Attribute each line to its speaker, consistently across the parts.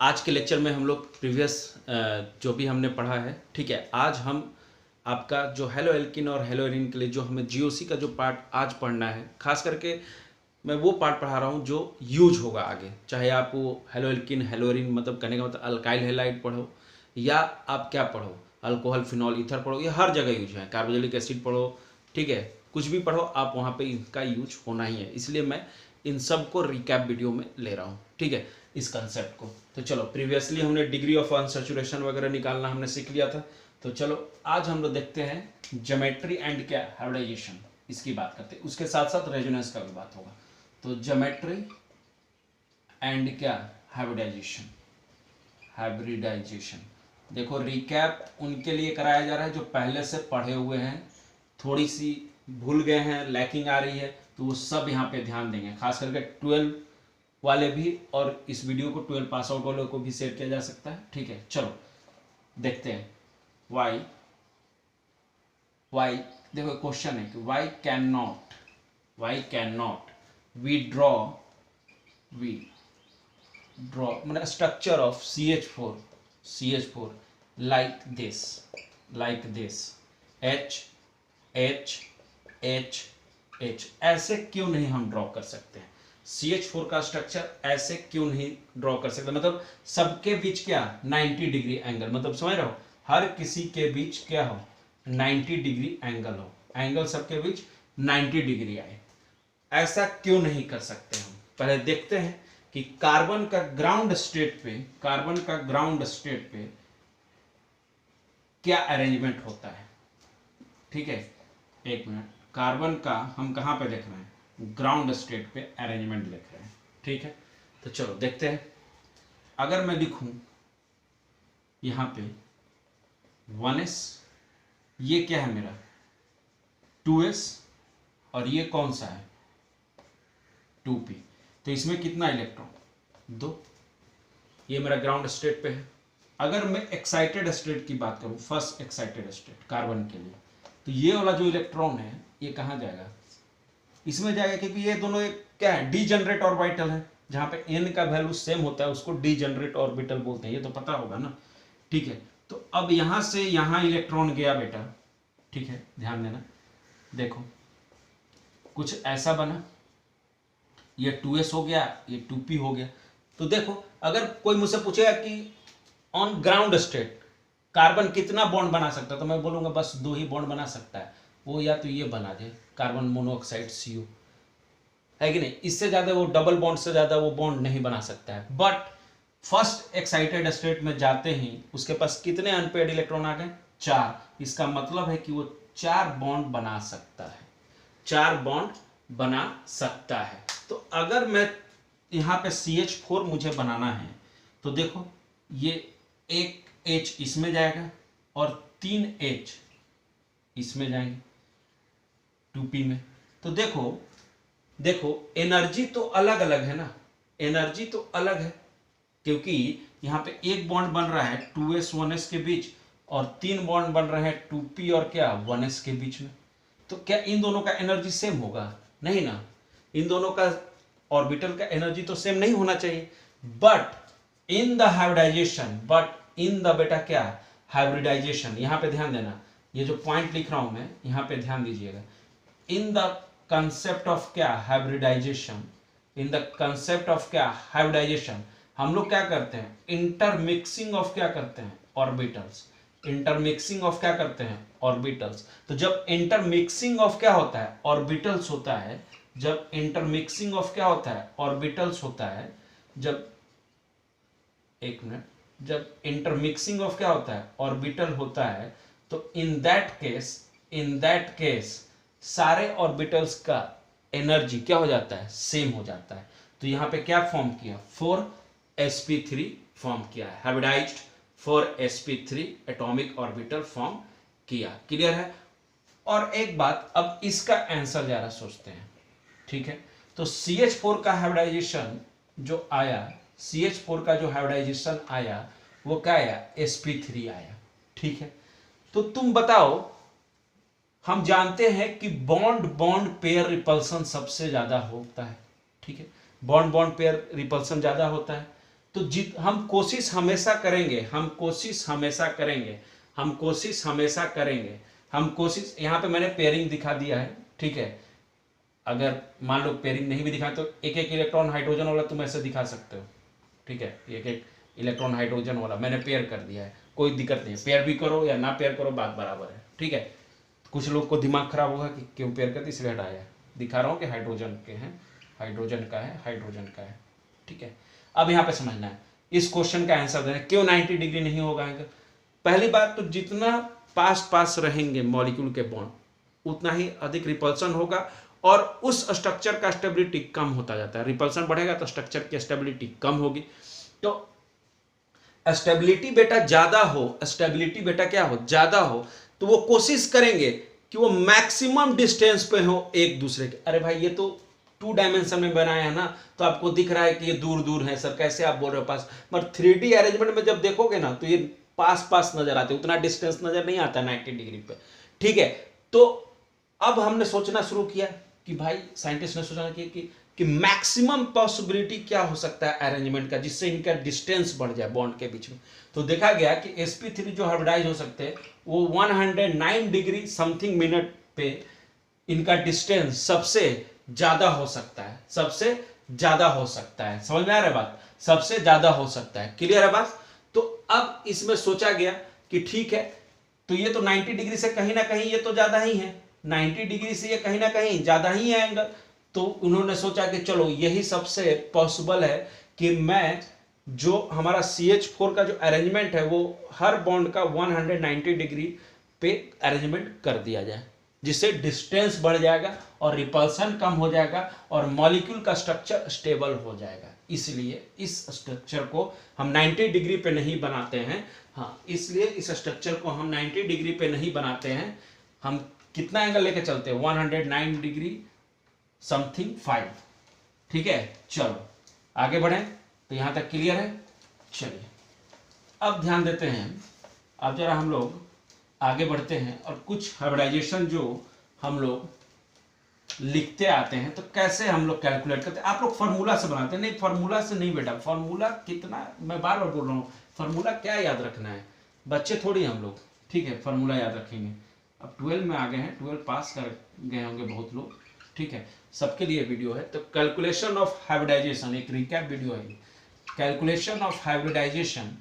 Speaker 1: आज के लेक्चर में हम लोग प्रीवियस जो भी हमने पढ़ा है, ठीक है, आज हम आपका जो हेलो एल्किन और हेलो एरिन के लिए जो हमें जीओसी का जो पार्ट आज पढ़ना है, खास करके मैं वो पार्ट पढ़ा रहा हूँ जो यूज होगा आगे। चाहे आप वो हेलो एल्किन हेलो एरिन मतलब कहने का मतलब अल्काइल हैलाइड पढ़ो या आप क्या पढ़ो, अल्कोहल फिनॉल ईथर पढ़ो, ये हर जगह यूज है। कार्बोक्सिलिक एसिड पढ़ो, ठीक है, कुछ भी पढ़ो आप वहाँ पे इनका यूज होना ही है। इसलिए मैं इन सब को रिकैप वीडियो में ले रहा हूँ, ठीक है, इस कंसेप्ट को। तो चलो, प्रीवियसली हमने डिग्री ऑफ अनसैचुरेशन वगैरह निकालना हमने सीख लिया था। तो चलो आज हम लोग देखते हैं ज्योमेट्री एंड क्या हाइब्रिडाइजेशन, इसकी बात करते हैं। उसके साथ साथ रेजोनेंस का भी बात होगा। तो ज्योमेट्री एंड क्या हाइब्रिडाइजेशन, हाइब्रिडाइजेशन देखो रिकैप उनके लिए कराया जा रहा है जो पहले से पढ़े हुए हैं, थोड़ी सी भूल गए हैं, लैकिंग आ रही है, तो वो सब यहाँ पे ध्यान देंगे। खास करके 12 वाले भी, और इस वीडियो को 12 पास आउट वालों को भी शेयर किया जा सकता है, ठीक है। चलो देखते हैं वाई देखो क्वेश्चन है कि why can not we draw मतलब structure of CH4 like this H ऐसे क्यों नहीं हम ड्रॉ कर सकते हैं? CH4 का स्ट्रक्चर ऐसे क्यों नहीं ड्रॉ कर सकते? मतलब सबके बीच क्या 90 डिग्री एंगल, मतलब समझ रहे हो, हर किसी के बीच क्या हो 90 डिग्री एंगल हो, एंगल सबके बीच 90 डिग्री आए। ऐसा क्यों नहीं कर सकते हम? पहले देखते हैं कि कार्बन का ग्राउंड स्टेट पे क्या अरेंजमेंट होता है, ठीक है। एक मिनट, कार्बन का हम कहां पे देख रहे हैं? ग्राउंड स्टेट पे अरेंजमेंट देख रहे हैं, ठीक है। तो चलो देखते हैं। अगर मैं लिखूं यहां पे 1s, ये क्या है मेरा 2s, और ये कौन सा है 2p, तो इसमें कितना इलेक्ट्रॉन? 2। ये मेरा ग्राउंड स्टेट पे है। अगर मैं एक्साइटेड स्टेट की बात करूं, फर्स्ट एक्साइटेड स्टेट कार्बन के लिए, तो ये वाला जो इलेक्ट्रॉन है ये कहां जाएगा? इसमें जाएगा, क्योंकि ये दोनों एक क्या है डीजनरेट ऑर्बिटल है। जहां पे n का वैल्यू सेम होता है उसको डीजनरेट ऑर्बिटल बोलते हैं, ये तो पता होगा ना, ठीक है। तो अब यहां से यहां इलेक्ट्रॉन गया बेटा, ठीक है, ध्यान देना। देखो कुछ ऐसा बना, ये 2s हो गया, ये 2p हो गया। तो देखो अगर कोई मुझसे पूछेगा कि ऑन ग्राउंड स्टेट कार्बन कितना बॉन्ड बना सकता है, तो मैं बोलूंगा बस 2 ही बॉन्ड बना सकता है, वो या तो ये बना दे कार्बन मोनोऑक्साइड CO, है कि नहीं? इससे ज्यादा वो डबल बॉन्ड से ज्यादा वो बॉन्ड नहीं बना सकता है। बट फर्स्ट एक्साइटेड स्टेट में जाते ही उसके पास कितने अनपेयर्ड इलेक्ट्रॉन आ गए? 4। इसका मतलब है कि वो 4 बॉन्ड बना सकता है, 4 बॉन्ड बना सकता है। तो अगर मैं यहाँ पे CH4 मुझे बनाना है, तो देखो ये एक H इसमें जाएगा और 3 H इसमें जाएंगे 2p में। तो देखो एनर्जी तो अलग अलग है ना, एनर्जी तो अलग है, क्योंकि यहाँ पे एक बॉन्ड बन रहा है 2s 1s के बीच, और 3 बॉन्ड बन रहे हैं 2p और क्या 1s के बीच में। तो क्या इन दोनों का एनर्जी सेम होगा? नहीं ना, इन दोनों का ऑर्बिटल का एनर्जी तो सेम नहीं होना चाहिए। बट इन द बेटा क्या हाइब्रिडाइजेशन, यहां पे ध्यान देना, ये जो पॉइंट लिख रहा हूं मैं यहां पे ध्यान दीजिएगा। इन द कंसेप्ट ऑफ क्या हाइब्रिडाइजेशन, हम लोग क्या करते हैं? इंटरमिक्सिंग ऑफ क्या करते हैं? ऑर्बिटल्स। तो जब इंटरमिक्सिंग ऑफ क्या होता है? ऑर्बिटल्स होता है। जब इंटरमिक्सिंग ऑफ क्या होता है? ऑर्बिटल्स होता है। जब इंटरमिक्सिंग ऑफ क्या होता है? ऑर्बिटल होता है। तो इन दैट केस सारे ऑर्बिटल्स का एनर्जी क्या हो जाता है? सेम हो जाता है। तो यहां पे क्या फॉर्म किया? 4sp3 फॉर्म किया है, hybridised 4sp3 atomic orbital form किया। क्लियर है? और एक बात, अब इसका आंसर जरा सोचते हैं, ठीक है। तो CH4 का हाइब्रिडाइजेशन जो आया, वो क्या आया? sp3 आया, ठीक है। तो तुम बताओ, हम जानते हैं कि बॉन्ड पेयर रिपल्सन सबसे ज्यादा होता है, ठीक है, बॉन्ड पेयर रिपल्सन ज्यादा होता है। तो हम कोशिश हमेशा करेंगे, हम कोशिश हमेशा करेंगे, हम कोशिश हमेशा करेंगे, हम कोशिश, यहाँ पे मैंने पेयरिंग दिखा दिया है, ठीक है। अगर मान लो पेयरिंग नहीं भी दिखाए तो एक एक इलेक्ट्रॉन हाइड्रोजन वाला तुम ऐसे दिखा सकते हो, ठीक है। एक एक इलेक्ट्रॉन हाइड्रोजन वाला मैंने पेयर कर दिया है, कोई दिक्कत नहीं है, पेयर भी करो या ना पेयर करो बात बराबर है, ठीक है। कुछ लोग को दिमाग खराब होगा कि क्यों पेयर करती, इसलिए हटाया, दिखा रहा हूँ कि हाइड्रोजन के हैं, हाइड्रोजन का है, हाइड्रोजन का है, ठीक है। अब यहाँ पे समझना है, इस क्वेश्चन का आंसर देना, क्यों 90 डिग्री नहीं होगा। पहली बात तो जितना पास पास रहेंगे मॉलिक्यूल के बॉन्ड उतना ही अधिक रिपल्सन होगा और उस स्ट्रक्चर का स्टेबिलिटी कम होता जाता है। रिपल्सन बढ़ेगा तो स्ट्रक्चर की स्टेबिलिटी कम होगी। तो स्टेबिलिटी बेटा ज्यादा हो, स्टेबिलिटी बेटा क्या हो, ज्यादा हो, तो वो कोशिश करेंगे कि वो मैक्सिमम डिस्टेंस पे हो एक दूसरे के। अरे भाई ये तो 2 डायमेंशन में बनाया है ना, तो आपको दिख रहा है कि ये दूर दूर है सर, कैसे आप बोल रहे हो पास, मगर 3D अरेंजमेंट में जब देखोगे ना तो ये पास पास नजर आते, उतना डिस्टेंस नजर नहीं आता 90 डिग्री पे, ठीक है। तो अब हमने सोचना शुरू किया कि भाई साइंटिस्ट ने सोचा कि मैक्सिमम पॉसिबिलिटी क्या हो सकता है अरेंजमेंट का जिससे इनका डिस्टेंस बढ़ जाए बॉन्ड के बीच में। तो देखा गया कि sp3 जो हाइब्रिडाइज हो सकते हैं वो 109 डिग्री समथिंग मिनट पे इनका डिस्टेंस सबसे ज्यादा हो सकता है, सबसे ज्यादा हो सकता है। समझ में आ रहा है बात, सबसे ज्यादा हो सकता है, क्लियर है बात। तो अब इसमें सोचा गया कि ठीक है, तो ये तो 90 डिग्री से कहीं ना कहीं ये तो ज्यादा ही है, 90 डिग्री से ये कहीं ना कहीं ज्यादा ही है एंगल। तो उन्होंने सोचा कि चलो यही सबसे पॉसिबल है कि मैं जो हमारा CH4 का जो अरेंजमेंट है वो हर बॉन्ड का 190 डिग्री पे अरेंजमेंट कर दिया जाए, जिससे डिस्टेंस बढ़ जाएगा और रिपल्सन कम हो जाएगा और मॉलिक्यूल का स्ट्रक्चर स्टेबल हो जाएगा। इसलिए इस स्ट्रक्चर को हम 90 डिग्री पे नहीं बनाते हैं, हाँ, इसलिए इस स्ट्रक्चर को हम 90 डिग्री पे नहीं बनाते हैं, हम कितना एंगल लेके चलते हैं 109 डिग्री समथिंग 5, ठीक है। चलो आगे बढ़ें, तो यहां तक क्लियर है। चलिए अब ध्यान देते हैं, अब जरा हम लोग आगे बढ़ते हैं और कुछ हाइब्रिडाइजेशन जो हम लोग लिखते आते हैं तो कैसे हम लोग कैलकुलेट करते हैं। आप लोग फार्मूला से बनाते हैं, नहीं फार्मूला से नहीं बेटा, फार्मूला कितना, मैं बार बार बोल रहा हूँ, फार्मूला क्या याद रखना है, बच्चे थोड़ी हम लोग, ठीक है, फार्मूला याद रखेंगे। अब 12 में आ गए हैं, 12 पास कर गए होंगे बहुत लोग, ठीक है, सबके लिए वीडियो है। तो कैलकुलेशन ऑफ हाइब्रिडाइजेशन एक रिकैप वीडियो है, calculation of hybridisation,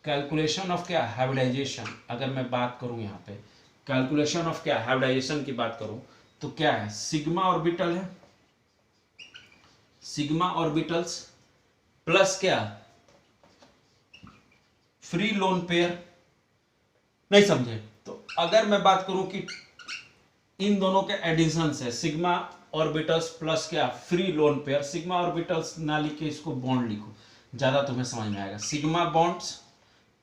Speaker 1: calculation of क्या, हाइब्रिडाइजेशन। अगर मैं बात करूं यहाँ पे कैलकुलेशन ऑफ क्या, हाइब्रिडाइजेशन की बात करूं तो क्या है, सिग्मा ऑर्बिटल है, सिग्मा ऑर्बिटल्स प्लस क्या, फ्री लोन पेयर। नहीं समझे तो अगर मैं बात करूं कि इन दोनों के एडिशन से सिग्मा ऑर्बिटल्स प्लस क्या, free lone pair. Sigma orbitals ना लिखे, इसको बॉन्ड लिखो, ज्यादा तुम्हें समझ में आएगा। सिग्मा बॉन्ड्स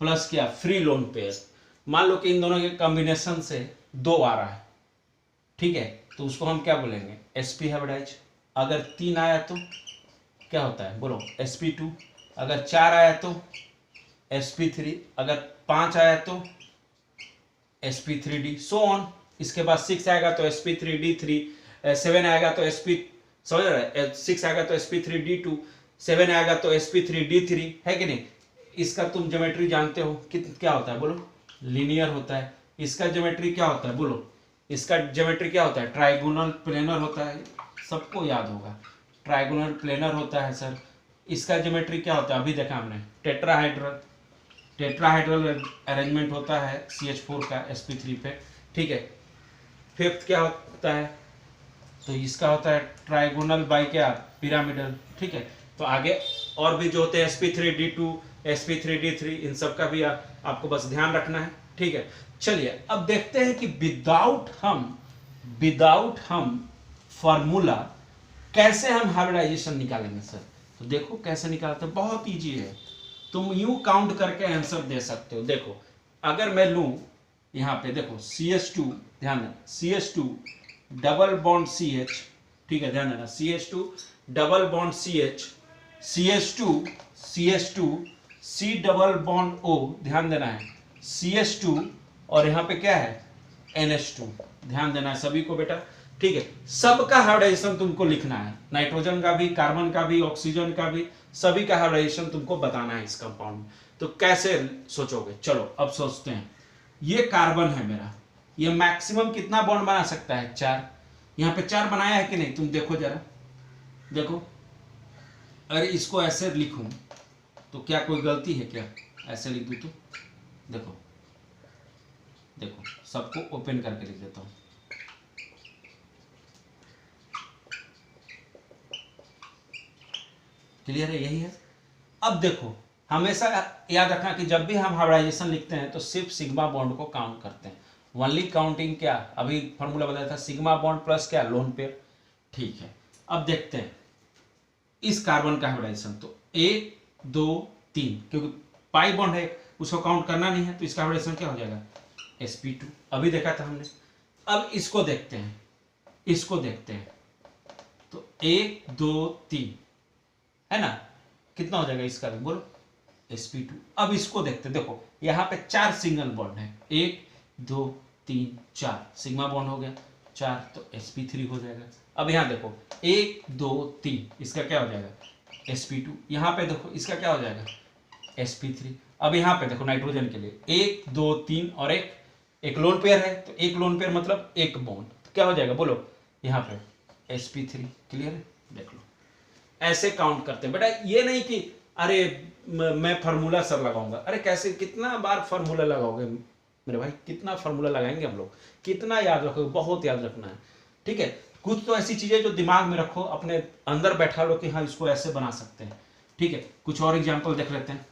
Speaker 1: प्लस क्या, फ्री लोन पेयर। मान लो कि इन दोनों के कॉम्बिनेशन से 2 आ रहा है, ठीक है, तो उसको हम क्या बोलेंगे, sp हाइब्रिडाइज। अगर 3 आया तो क्या होता है बोलो, sp2। अगर 4 आया तो sp3, अगर 5 आया तो sp3d, सो ऑन। इसके बाद 6 आएगा तो sp3d3, 7 आएगा तो sp, समझ रहे हैं, 6 आएगा तो sp3d2, 7 आएगा तो sp3d3, है कि नहीं। इसका तुम ज्योमेट्री जानते हो कि क्या होता है बोलो, लीनियर होता है। इसका ज्योमेट्री क्या होता है बोलो, इसका ज्योमेट्री क्या होता है, ट्राइगोनल प्लेनर होता है, सबको याद होगा, ट्राइगोनल प्लेनर होता है सर। इसका ज्योमेट्री क्या होता है, अभी देखा हमने, टेट्राहाइड्रल, टेट्राहाइड्रल अरेंजमेंट होता है CH4 का sp3 पे, ठीक है। फिफ्थ क्या होता है, तो इसका होता है ट्राइगोनल बाई क्या, पिरामिडल, ठीक है। तो आगे और भी जो होते हैं sp3d2, sp3d3, इन सब का भी आपको बस ध्यान रखना है, ठीक है। चलिए अब देखते हैं कि विदाउट हम फॉर्मूला कैसे हम हाइब्रिडाइजेशन निकालेंगे सर। तो देखो कैसे निकालते हैं, बहुत इजी है, तुम यूं काउंट करके आंसर दे सकते हो। देखो अगर मैं लूं यहाँ पे, देखो CH2, ध्यान देना, CH2 डबल बॉन्ड CH, ठीक है, ध्यान देना, CH2 double bond CH, CH2 C double bond O, ध्यान देना है, CH2 और यहाँ पे क्या है NH2, ध्यान देना है सभी को बेटा। ठीक है, सबका हाइब्रिडाइजेशन तुमको लिखना है, नाइट्रोजन का भी, कार्बन का भी, ऑक्सीजन का भी, सभी का हाइब्रिडाइजेशन तुमको बताना है इस कंपाउंड में। तो कैसे सोचोगे, चलो अब सोचते हैं। ये कार्बन है मेरा, ये मैक्सिमम कितना बॉन्ड बना सकता है, 4। यहाँ पे 4 बनाया है कि नहीं, तुम देखो जरा, देखो। अरे इसको ऐसे लिखूं तो क्या कोई गलती है क्या, ऐसे लिख दूं तो, देखो देखो, सबको ओपन करके लिख देता हूं। क्लियर है, यही है। अब देखो, हमेशा याद रखना कि जब भी हम हाइब्रिडाइजेशन लिखते हैं तो सिर्फ सिग्मा बॉन्ड को काउंट करते हैं। ओनली काउंटिंग क्या, अभी फॉर्मूला बताया था, सिग्मा बॉन्ड प्लस क्या, लोन पेयर। ठीक है, अब देखते हैं इस कार्बन का हाइब्रिडाइजेशन। तो 1 2 3, क्योंकि पाई बॉन्ड है उसको काउंट करना नहीं है, तो इसका हाइब्रिडेशन क्या हो जाएगा, sp2। अभी देखा था हमने। अब इसको देखते हैं, इसको देखते हैं, तो 1 2 3 है ना, कितना हो जाएगा इसका भी बोलो, sp2। अब इसको देखते हैं, देखो यहाँ पे 4 सिंगल बॉन्ड है, 1 2 3 4, सिग्मा बॉन्ड हो गया 4, तो sp3 हो जाएगा। अब यहाँ देखो 1 2 3, इसका क्या हो जाएगा, sp2। यहाँ पे देखो इसका क्या हो जाएगा, sp3। अब यहाँ पे देखो नाइट्रोजन के लिए 1 2 3 और एक लोन पेयर है, तो एक लोन पेयर मतलब एक बॉन्ड, तो क्या हो जाएगा बोलो, यहाँ पे sp3। क्लियर है, देख लो ऐसे काउंट करते हैं बेटा। ये नहीं कि अरे मैं फार्मूला सर लगाऊंगा, अरे कैसे, कितना बार फार्मूला लगाओगे मेरे भाई, कितना फार्मूला लगाएंगे हम लोग, कितना याद रखोगे, बहुत याद रखना है। ठीक है, कुछ तो ऐसी चीजें जो दिमाग में रखो, अपने अंदर बैठा लो कि हाँ इसको ऐसे बना सकते हैं। ठीक है, कुछ और एग्जाम्पल देख लेते हैं।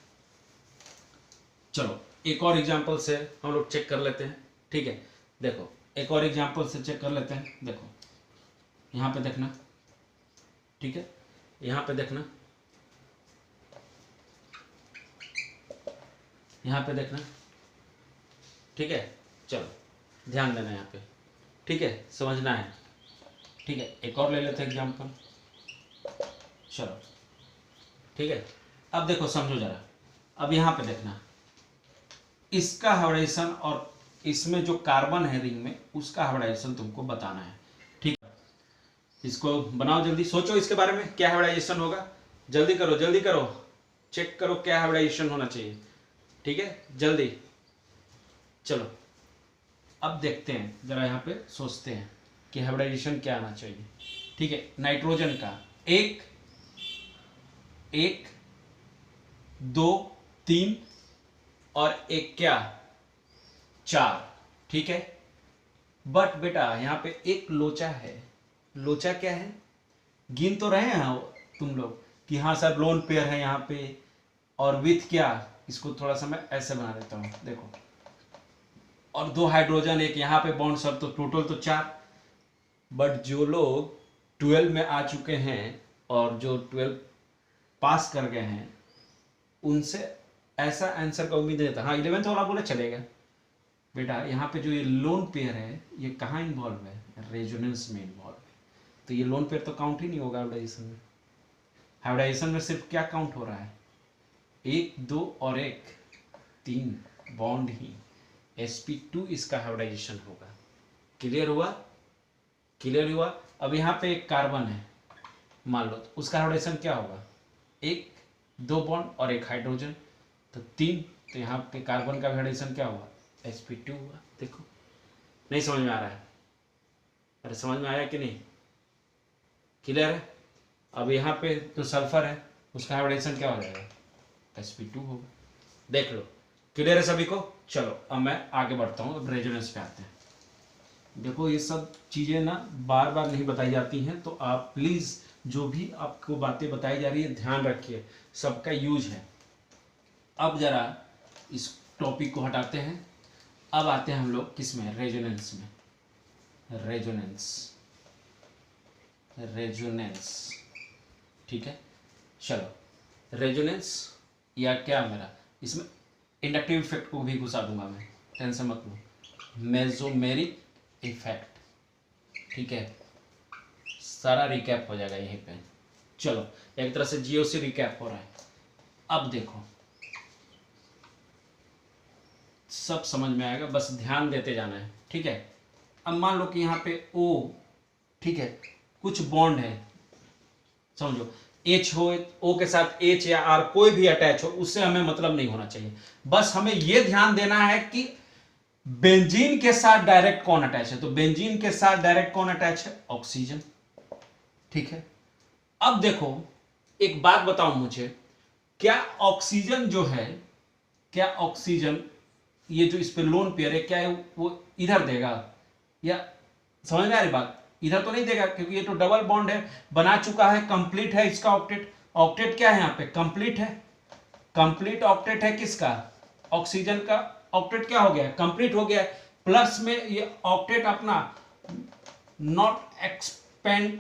Speaker 1: चलो एक और एग्जाम्पल से हम लोग चेक कर लेते हैं। ठीक है, देखो एक और एग्जाम्पल से चेक कर लेते हैं। देखो यहाँ पे देखना, ठीक है, यहाँ पे देखना, यहाँ पे देखना। ठीक है, चलो ध्यान देना यहाँ पे, ठीक है, समझना है। ठीक है, एक और ले लेते हैं एग्जाम्पल, चलो ठीक है। अब देखो समझो जरा, अब यहाँ पे देखना, इसका हाइब्रिडाइजेशन और इसमें जो कार्बन है रिंग में, उसका हाइब्रिडाइजेशन तुमको बताना है। ठीक है, इसको बनाओ जल्दी, सोचो इसके बारे में, क्या हाइब्रिडाइजेशन होगा, जल्दी करो जल्दी करो, चेक करो क्या हाइब्रिडाइजेशन होना चाहिए। ठीक है, जल्दी चलो। अब देखते हैं जरा, यहाँ पे सोचते हैं कि हाइब्रिडाइजेशन क्या आना चाहिए। ठीक है, नाइट्रोजन का 1 1 2 3 और एक क्या, 4। ठीक है, बट बेटा यहाँ पे एक लोचा है। लोचा क्या है, गिन तो रहे हैं तुम लोग कि हाँ सर लोन पेयर है यहाँ पे, और विथ क्या, इसको थोड़ा सा मैं ऐसे बना देता हूँ, देखो, और 2 हाइड्रोजन, एक यहाँ पे बॉन्ड, सब तो टोटल तो 4। बट जो लोग 12 में आ चुके हैं और जो 12 पास कर गए हैं, उनसे ऐसा आंसर का उम्मीद नहीं था। हाँ 11th वाला बोले चलेगा बेटा। यहाँ पे जो ये लोन पेयर है, ये कहाँ इन्वॉल्व है, रेजोनेंस में इन्वॉल्व है, तो ये लोन पेयर तो काउंट ही नहीं होगा हाइब्रिडाइजेशन में। हाइब्रिडाइजेशन में सिर्फ क्या काउंट हो रहा है, 1 2 और 1 3 बॉन्ड ही, sp2 इसका हाइब्रिडाइजेशन होगा। क्लियर हुआ, क्लियर हुआ। अब यहाँ पे एक कार्बन है मान लो, तो उसका हाइब्रिडाइजेशन क्या होगा, 1 2 बॉन्ड और एक हाइड्रोजन, तो 3, तो यहाँ पे कार्बन का हाइब्रिडाइजेशन क्या हुआ, sp2 हुआ। देखो नहीं समझ में आ रहा है, अरे समझ में आया कि नहीं, क्लियर है। अब यहाँ पे जो सल्फर है उसका हाइब्रिडाइजेशन क्या हो जाएगा, sp2 होगा। देख लो, क्लियर है सभी को। चलो अब मैं आगे बढ़ता हूँ, अब रेजोनेंस पे आते हैं। देखो ये सब चीज़ें ना बार बार नहीं बताई जाती हैं, तो आप प्लीज़ जो भी आपको बातें बताई जा रही है ध्यान रखिए, सबका यूज है। अब जरा इस टॉपिक को हटाते हैं, अब आते हैं हम लोग किस में, रेजोनेंस में। रेजोनेंस, रेजोनेंस, ठीक है, चलो रेजोनेंस या क्या मेरा, इसमें इंडक्टिव इफेक्ट को भी घुसा दूंगा मैं, टेंशन मत लो, मेसोमेरिक इफेक्ट। ठीक है, सारा रिकैप हो जाएगा यहीं पे। चलो एक तरह से जीओसी रिकैप हो रहा है। अब देखो सब समझ में आएगा, बस ध्यान देते जाना है। ठीक है, अब मान लो कि यहाँ पे O ठीक है, कुछ बॉन्ड है, समझो H हो, O के साथ H या R कोई भी अटैच हो, उससे हमें मतलब नहीं होना चाहिए। बस हमें यह ध्यान देना है कि बेंजीन के साथ डायरेक्ट कौन अटैच है। तो बेंजीन के साथ डायरेक्ट कौन अटैच है? ऑक्सीजन। ठीक है, अब देखो एक बात बताओ मुझे, क्या ऑक्सीजन जो है, क्या ऑक्सीजन ये जो इस पे लोन पेयर है, क्या वो इधर देगा? या समझ में आ रही बात? इधर तो नहीं देगा, क्योंकि ये तो डबल बॉन्ड है, बना चुका है, कंप्लीट है इसका ऑक्टेट। ऑक्टेट क्या है यहाँ पे? कंप्लीट है। कंप्लीट ऑक्टेट है किसका? ऑक्सीजन का ऑक्टेट क्या हो गया? कंप्लीट हो गया। प्लस में ये ऑक्टेट अपना नॉट एक्सपेंड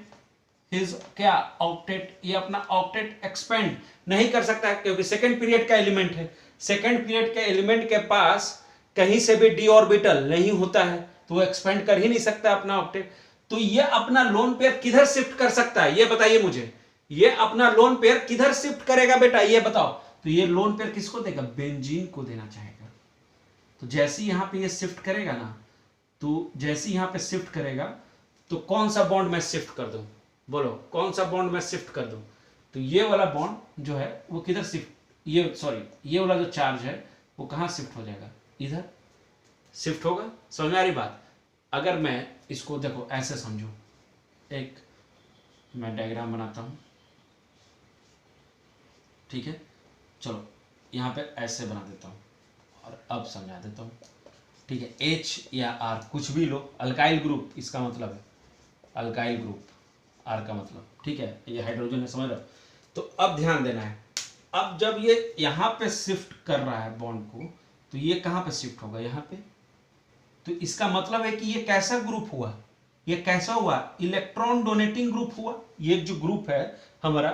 Speaker 1: हिज क्या ऑक्टेट, ये अपना ऑक्टेट एक्सपेंड नहीं कर सकता है, क्योंकि सेकंड पीरियड का एलिमेंट है। सेकंड पीरियड के एलिमेंट के पास कहीं से भी डी ऑर्बिटल नहीं होता है, तो वो एक्सपेंड कर ही नहीं सकता अपना ऑक्टेट। तो ये अपना लोन पेयर किधर शिफ्ट कर सकता है, ये बताइए मुझे। ये अपना लोन पेयर किधर शिफ्ट करेगा बेटा, ये बताओ। तो ये लोन पेयर किसको देगा? बेंजीन को देना चाहेगा। तो जैसे यहां पे ये शिफ्ट करेगा ना, तो जैसे यहां पे शिफ्ट करेगा, तो कौन सा बॉन्ड मैं शिफ्ट कर दूं? बोलो कौन सा बॉन्ड मैं शिफ्ट कर दूं? तो ये वाला बॉन्ड जो है वो किधर शिफ्ट, ये सॉरी ये वाला जो चार्ज है वो कहां शिफ्ट हो जाएगा? इधर शिफ्ट होगा। समझ में आ रही बात? अगर मैं इसको देखो ऐसे समझो, एक मैं डायग्राम बनाता हूं, ठीक है, चलो यहां पे ऐसे बना देता हूं और अब समझा देता हूं, ठीक है। H या R कुछ भी लो, अल्काइल ग्रुप इसका मतलब है, अल्काइल ग्रुप, R का मतलब, ठीक है, ये हाइड्रोजन है, समझ रहे हो? तो अब ध्यान देना है, अब जब ये यहां पे शिफ्ट कर रहा है बॉन्ड को, तो ये कहां पे शिफ्ट होगा? यहां पे। तो इसका मतलब है कि ये कैसा ग्रुप हुआ? ये कैसा हुआ? इलेक्ट्रॉन डोनेटिंग ग्रुप हुआ। ये जो ग्रुप है हमारा,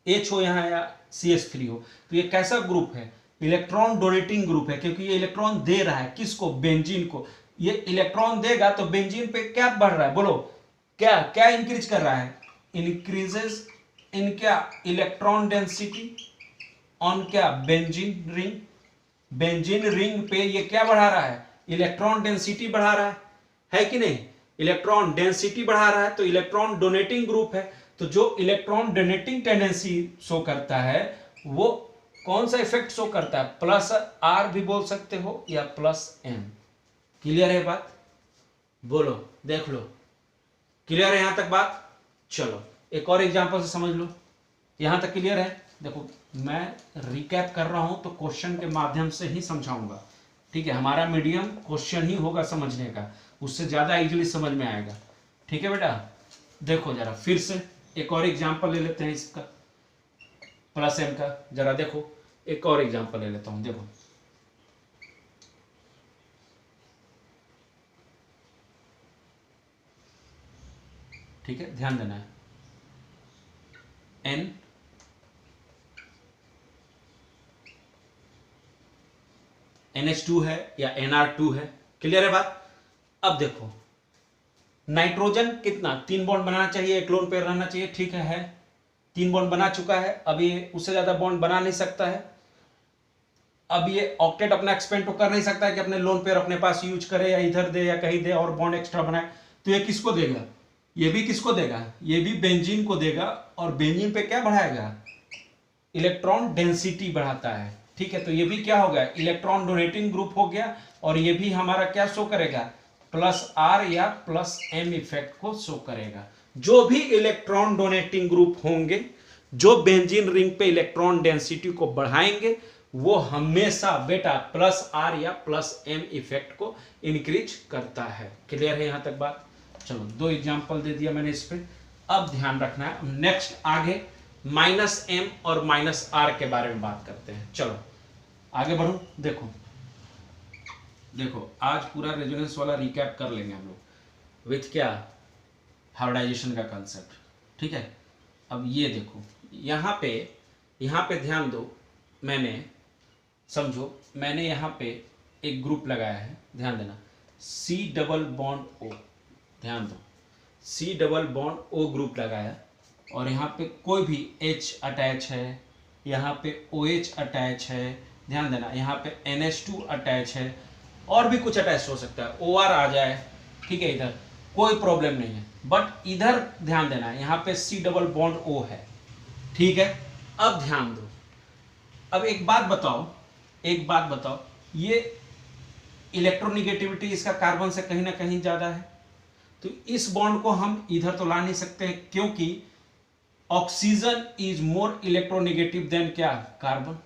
Speaker 1: H हो यहाँ या CH3 हो, तो ये कैसा ग्रुप है? इलेक्ट्रॉन डोनेटिंग ग्रुप है, क्योंकि ये इलेक्ट्रॉन दे रहा है किसको? बेंजीन को। ये इलेक्ट्रॉन देगा तो बेंजीन पे क्या बढ़ रहा है? बोलो क्या क्या इंक्रीज कर रहा है? इंक्रीजेस इन क्या? इलेक्ट्रॉन डेंसिटी ऑन क्या? Benzene ring. बेंजीन रिंग पे ये क्या बढ़ा रहा है? इलेक्ट्रॉन डेंसिटी बढ़ा रहा है कि नहीं? इलेक्ट्रॉन डेंसिटी बढ़ा रहा है, तो इलेक्ट्रॉन डोनेटिंग ग्रुप है। तो जो इलेक्ट्रॉन डोनेटिंग टेंडेंसी शो करता है वो कौन सा इफेक्ट शो करता है? प्लस R भी बोल सकते हो या प्लस M। क्लियर है बात? बोलो, देख लो, क्लियर है यहां तक बात? चलो एक और एग्जांपल से समझ लो। यहां तक क्लियर है? देखो मैं रिकैप कर रहा हूं तो क्वेश्चन के माध्यम से ही समझाऊंगा, ठीक है। हमारा मीडियम क्वेश्चन ही होगा समझने का, उससे ज्यादा इजीली समझ में आएगा, ठीक है बेटा। देखो जरा फिर से एक और एग्जांपल ले लेते हैं इसका, प्लस M का। जरा देखो एक और एग्जांपल ले लेता हूं, देखो ठीक है, ध्यान देना है। NH2 है या NR2 है, क्लियर है बात? अब देखो नाइट्रोजन कितना 3 बॉन्ड बनाना चाहिए, एक लोन पेयर रहना चाहिए, ठीक है 3 बॉन्ड बना चुका है, अब ये उससे ज्यादा बॉन्ड बना नहीं सकता है। अब ये ऑक्टेट अपना एक्सपेंड तो कर नहीं सकता है कि अपने लोन पेयर अपने पास यूज करे या इधर दे या कहीं दे और बॉन्ड एक्स्ट्रा बनाए। तो ये किसको देगा? ये भी किसको देगा? ये भी बेंजीन को देगा, और बेंजीन पे क्या बढ़ाएगा? इलेक्ट्रॉन डेंसिटी बढ़ाता है, ठीक है। तो ये भी क्या हो गया? इलेक्ट्रॉन डोनेटिंग ग्रुप हो गया, और ये भी हमारा क्या शो करेगा? प्लस R या प्लस M इफेक्ट को शो करेगा। जो भी इलेक्ट्रॉन डोनेटिंग ग्रुप होंगे, जो बेंजीन रिंग पे इलेक्ट्रॉन डेंसिटी को बढ़ाएंगे, वो हमेशा बेटा प्लस R या प्लस M इफेक्ट को इंक्रीज करता है। क्लियर है यहां तक बात? चलो 2 एग्जांपल दे दिया मैंने इस पे। अब ध्यान रखना है, नेक्स्ट आगे -M और -R के बारे में बात करते हैं। चलो आगे बढ़ो। देखो आज पूरा रेजोनेंस वाला रिकैप कर लेंगे हम लोग विथ क्या? हाइब्रिडाइजेशन का कंसेप्ट, ठीक है। अब ये देखो यहाँ पे ध्यान दो, मैंने समझो मैंने यहाँ पे एक ग्रुप लगाया है, ध्यान देना, C डबल बॉन्ड O, ध्यान दो C double bond O group लगाया, और यहाँ पे कोई भी H अटैच है, यहाँ पे OH अटैच है, ध्यान देना, यहाँ पे NH2 अटैच है, और भी कुछ अटैच हो सकता है, OR आ जाए, ठीक है, इधर कोई प्रॉब्लम नहीं है। बट इधर ध्यान देना है, यहाँ पे C डबल बॉन्ड O है, ठीक है। अब ध्यान दो, अब एक बात बताओ, ये इलेक्ट्रोनिगेटिविटी इसका कार्बन से कहीं ना कहीं ज्यादा है, तो इस बॉन्ड को हम इधर तो ला नहीं सकते, क्योंकि oxygen is more electronegative than क्या, कार्बन।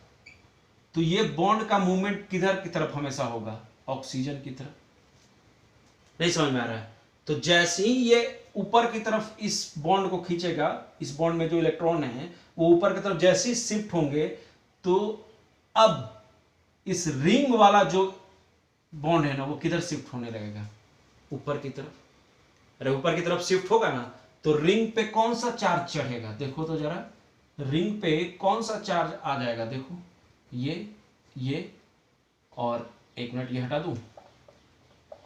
Speaker 1: तो ये बॉन्ड का मूवमेंट किधर की तरफ हमेशा होगा, ऑक्सीजन की तरफ। नहीं समझ में आ रहा है? तो जैसे ही ये ऊपर की तरफ इस बॉन्ड को खींचेगा, इस बॉन्ड में जो इलेक्ट्रॉन है वो ऊपर की तरफ जैसे ही शिफ्ट होंगे, तो अब इस रिंग वाला जो बॉन्ड है ना वो किधर शिफ्ट होने लगेगा, ऊपर की तरफ। अरे ऊपर की तरफ शिफ्ट होगा ना, तो रिंग पे कौन सा चार्ज चढ़ेगा, देखो तो जरा, रिंग पे कौन सा चार्ज आ जाएगा, देखो ये और एक मिनट ये हटा दूं,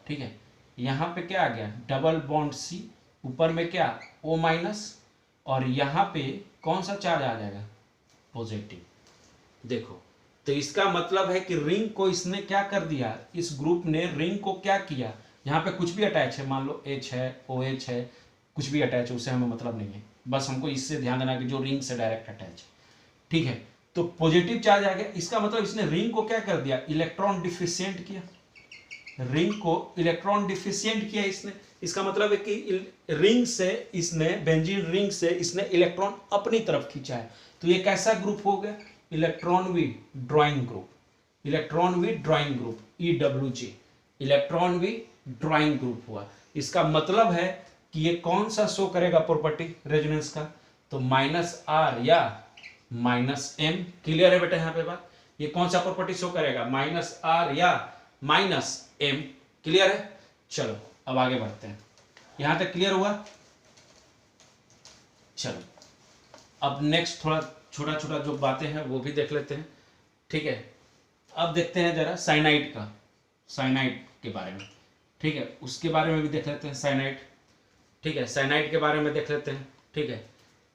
Speaker 1: ठीक है। यहां पे क्या आ गया, डबल बॉन्ड C, ऊपर में क्या O माइनस, और यहां पे कौन सा चार्ज आ जाएगा, पॉजिटिव। देखो, तो इसका मतलब है कि रिंग को इसने क्या कर दिया, इस ग्रुप ने रिंग को क्या किया, यहाँ पे कुछ भी अटैच है, मान लो H है, OH है, कुछ भी अटैच है, उससे हमें मतलब नहीं है, बस हमको इससे ध्यान देना कि जो रिंग से डायरेक्ट अटैच है, ठीक है। तो पॉजिटिव चार्ज आ गया, इसका मतलब इसने रिंग को क्या कर दिया, इलेक्ट्रॉन डिफिशिएंट किया, रिंग को इलेक्ट्रॉन डिफिशिएंट किया इसने। इसका मतलब है कि रिंग से इसने, बेंजीन रिंग से इसने इलेक्ट्रॉन अपनी तरफ खींचा है। तो ये कैसा ग्रुप हो गया, electron withdrawing group, electron withdrawing group, EWG, electron withdrawing group हुआ। इसका मतलब है कि ये कौन सा शो करेगा प्रॉपर्टी रेजोनेंस का, तो -R या -M। क्लियर है बेटा यहाँ पे बात, ये कौन सा प्रॉपर्टी शो करेगा, -R या -M। क्लियर है? चलो अब आगे बढ़ते हैं, यहां तक क्लियर हुआ। चलो अब नेक्स्ट थोड़ा छोटा छोटा जो बातें हैं वो भी देख लेते हैं, ठीक है। अब देखते हैं जरा साइनाइड का, साइनाइड के बारे में, ठीक है, उसके बारे में भी देख लेते हैं, साइनाइड, ठीक है, साइनाइड के बारे में देख लेते हैं, ठीक है।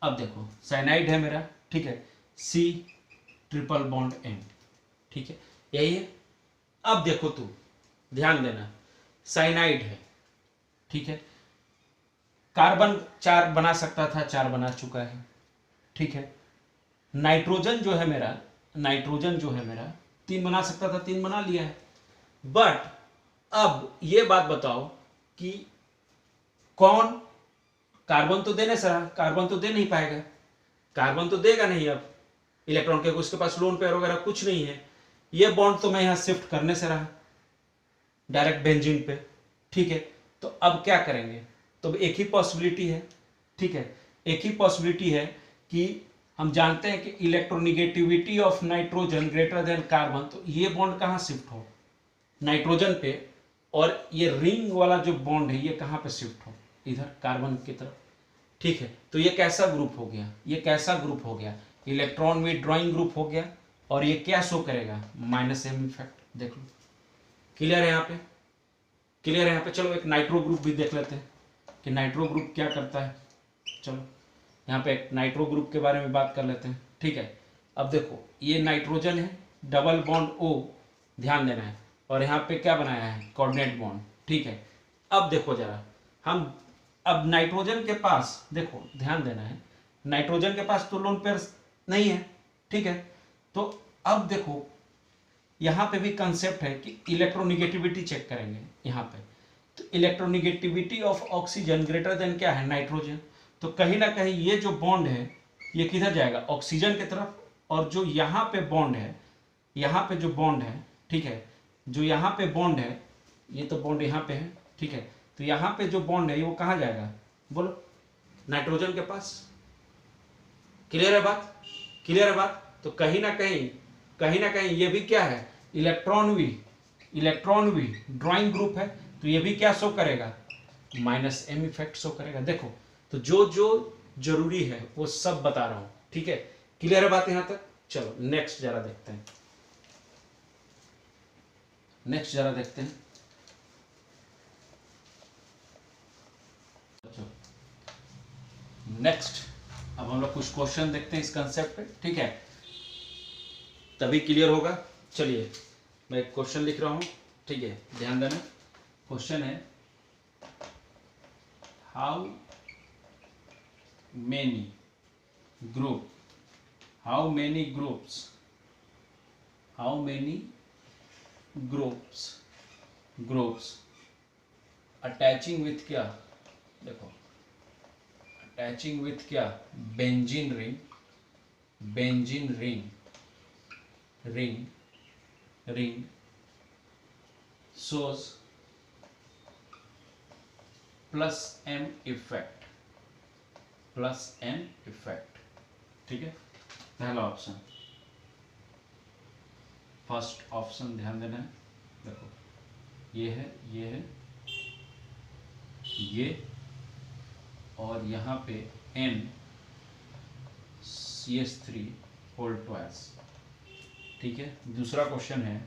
Speaker 1: अब देखो साइनाइड है मेरा, ठीक है, C ट्रिपल बॉन्ड N, ठीक है, यही है। अब देखो तू ध्यान देना, साइनाइड है, ठीक है, कार्बन 4 बना सकता था, 4 बना चुका है, ठीक है। नाइट्रोजन जो है मेरा, नाइट्रोजन जो है मेरा 3 बना सकता था, 3 बना लिया है। बट अब ये बात बताओ कि कौन, कार्बन तो देने सर, कार्बन तो दे नहीं पाएगा, कार्बन तो देगा नहीं, अब इलेक्ट्रॉन के उसके पास लोन पेयर वगैरह कुछ नहीं है। ये बॉन्ड तो मैं यहां शिफ्ट करने से रहा डायरेक्ट बेंजीन पे, ठीक है। तो अब क्या करेंगे, तो एक ही पॉसिबिलिटी है, ठीक है, एक ही पॉसिबिलिटी है कि हम जानते हैं कि electronegativity of nitrogen greater than carbon, तो ये बॉन्ड कहाँ शिफ्ट हो, नाइट्रोजन पे, और ये रिंग वाला जो बॉन्ड है ये कहाँ पे शिफ्ट हो, इधर कार्बन की तरफ, ठीक है। तो ये कैसा ग्रुप हो गया, ये कैसा ग्रुप हो गया, इलेक्ट्रॉन विड्रॉइंग ग्रुप हो गया, और ये क्या शो करेगा, -M इफेक्ट। देख लो क्लियर है यहाँ पे, क्लियर है यहाँ पे। चलो एक नाइट्रो ग्रुप भी देख लेते हैं कि नाइट्रो ग्रुप क्या करता है। चलो यहाँ पे एक नाइट्रो ग्रुप के बारे में बात कर लेते हैं, ठीक है। अब देखो ये नाइट्रोजन है, डबल बॉन्ड O, ध्यान देना है, और यहाँ पे क्या बनाया है, कोऑर्डिनेट बॉन्ड, ठीक है। अब देखो जरा, हम अब नाइट्रोजन के पास देखो, ध्यान देना है, नाइट्रोजन के पास तो लोन पेयर नहीं है, ठीक है। तो अब देखो यहाँ पे भी कंसेप्ट है कि इलेक्ट्रोनिगेटिविटी चेक करेंगे यहाँ पे, तो electronegativity of oxygen greater than क्या है, नाइट्रोजन। तो कहीं ना कहीं ये जो बॉन्ड है ये किधर जाएगा, ऑक्सीजन की तरफ, और जो यहाँ पे बॉन्ड है, यहाँ पे जो बॉन्ड है, ठीक है, जो यहाँ पे बॉन्ड है, ये तो बॉन्ड यहाँ पे है, ठीक है, तो यहाँ पे जो बॉन्ड है वो कहाँ जाएगा, बोलो, नाइट्रोजन के पास। क्लियर है बात, क्लियर है बात। तो कहीं ना कहीं ये भी क्या है, इलेक्ट्रॉन भी ड्राइंग ग्रुप है, तो ये भी क्या शो करेगा, -M इफेक्ट शो करेगा। देखो तो जो जो जरूरी है वो सब बता रहा हूं, ठीक है, क्लियर है बात यहां तक। चलो नेक्स्ट जरा देखते हैं, नेक्स्ट जरा देखते हैं। नेक्स्ट अब हम लोग कुछ क्वेश्चन देखते हैं इस कंसेप्ट पे, ठीक है, तभी क्लियर होगा। चलिए मैं एक क्वेश्चन लिख रहा हूं, ठीक है, ध्यान देना। क्वेश्चन है how many group, how many groups, how many groups attaching with क्या, देखो अटैचिंग विथ क्या, benzene ring, benzene ring shows plus M effect, plus M effect, ठीक है। पहला ऑप्शन, फर्स्ट ऑप्शन ध्यान देना है, देखो ये है, ये है, ये और यहाँ पे n CH3 होल ट्वाइस, ठीक है। दूसरा क्वेश्चन है,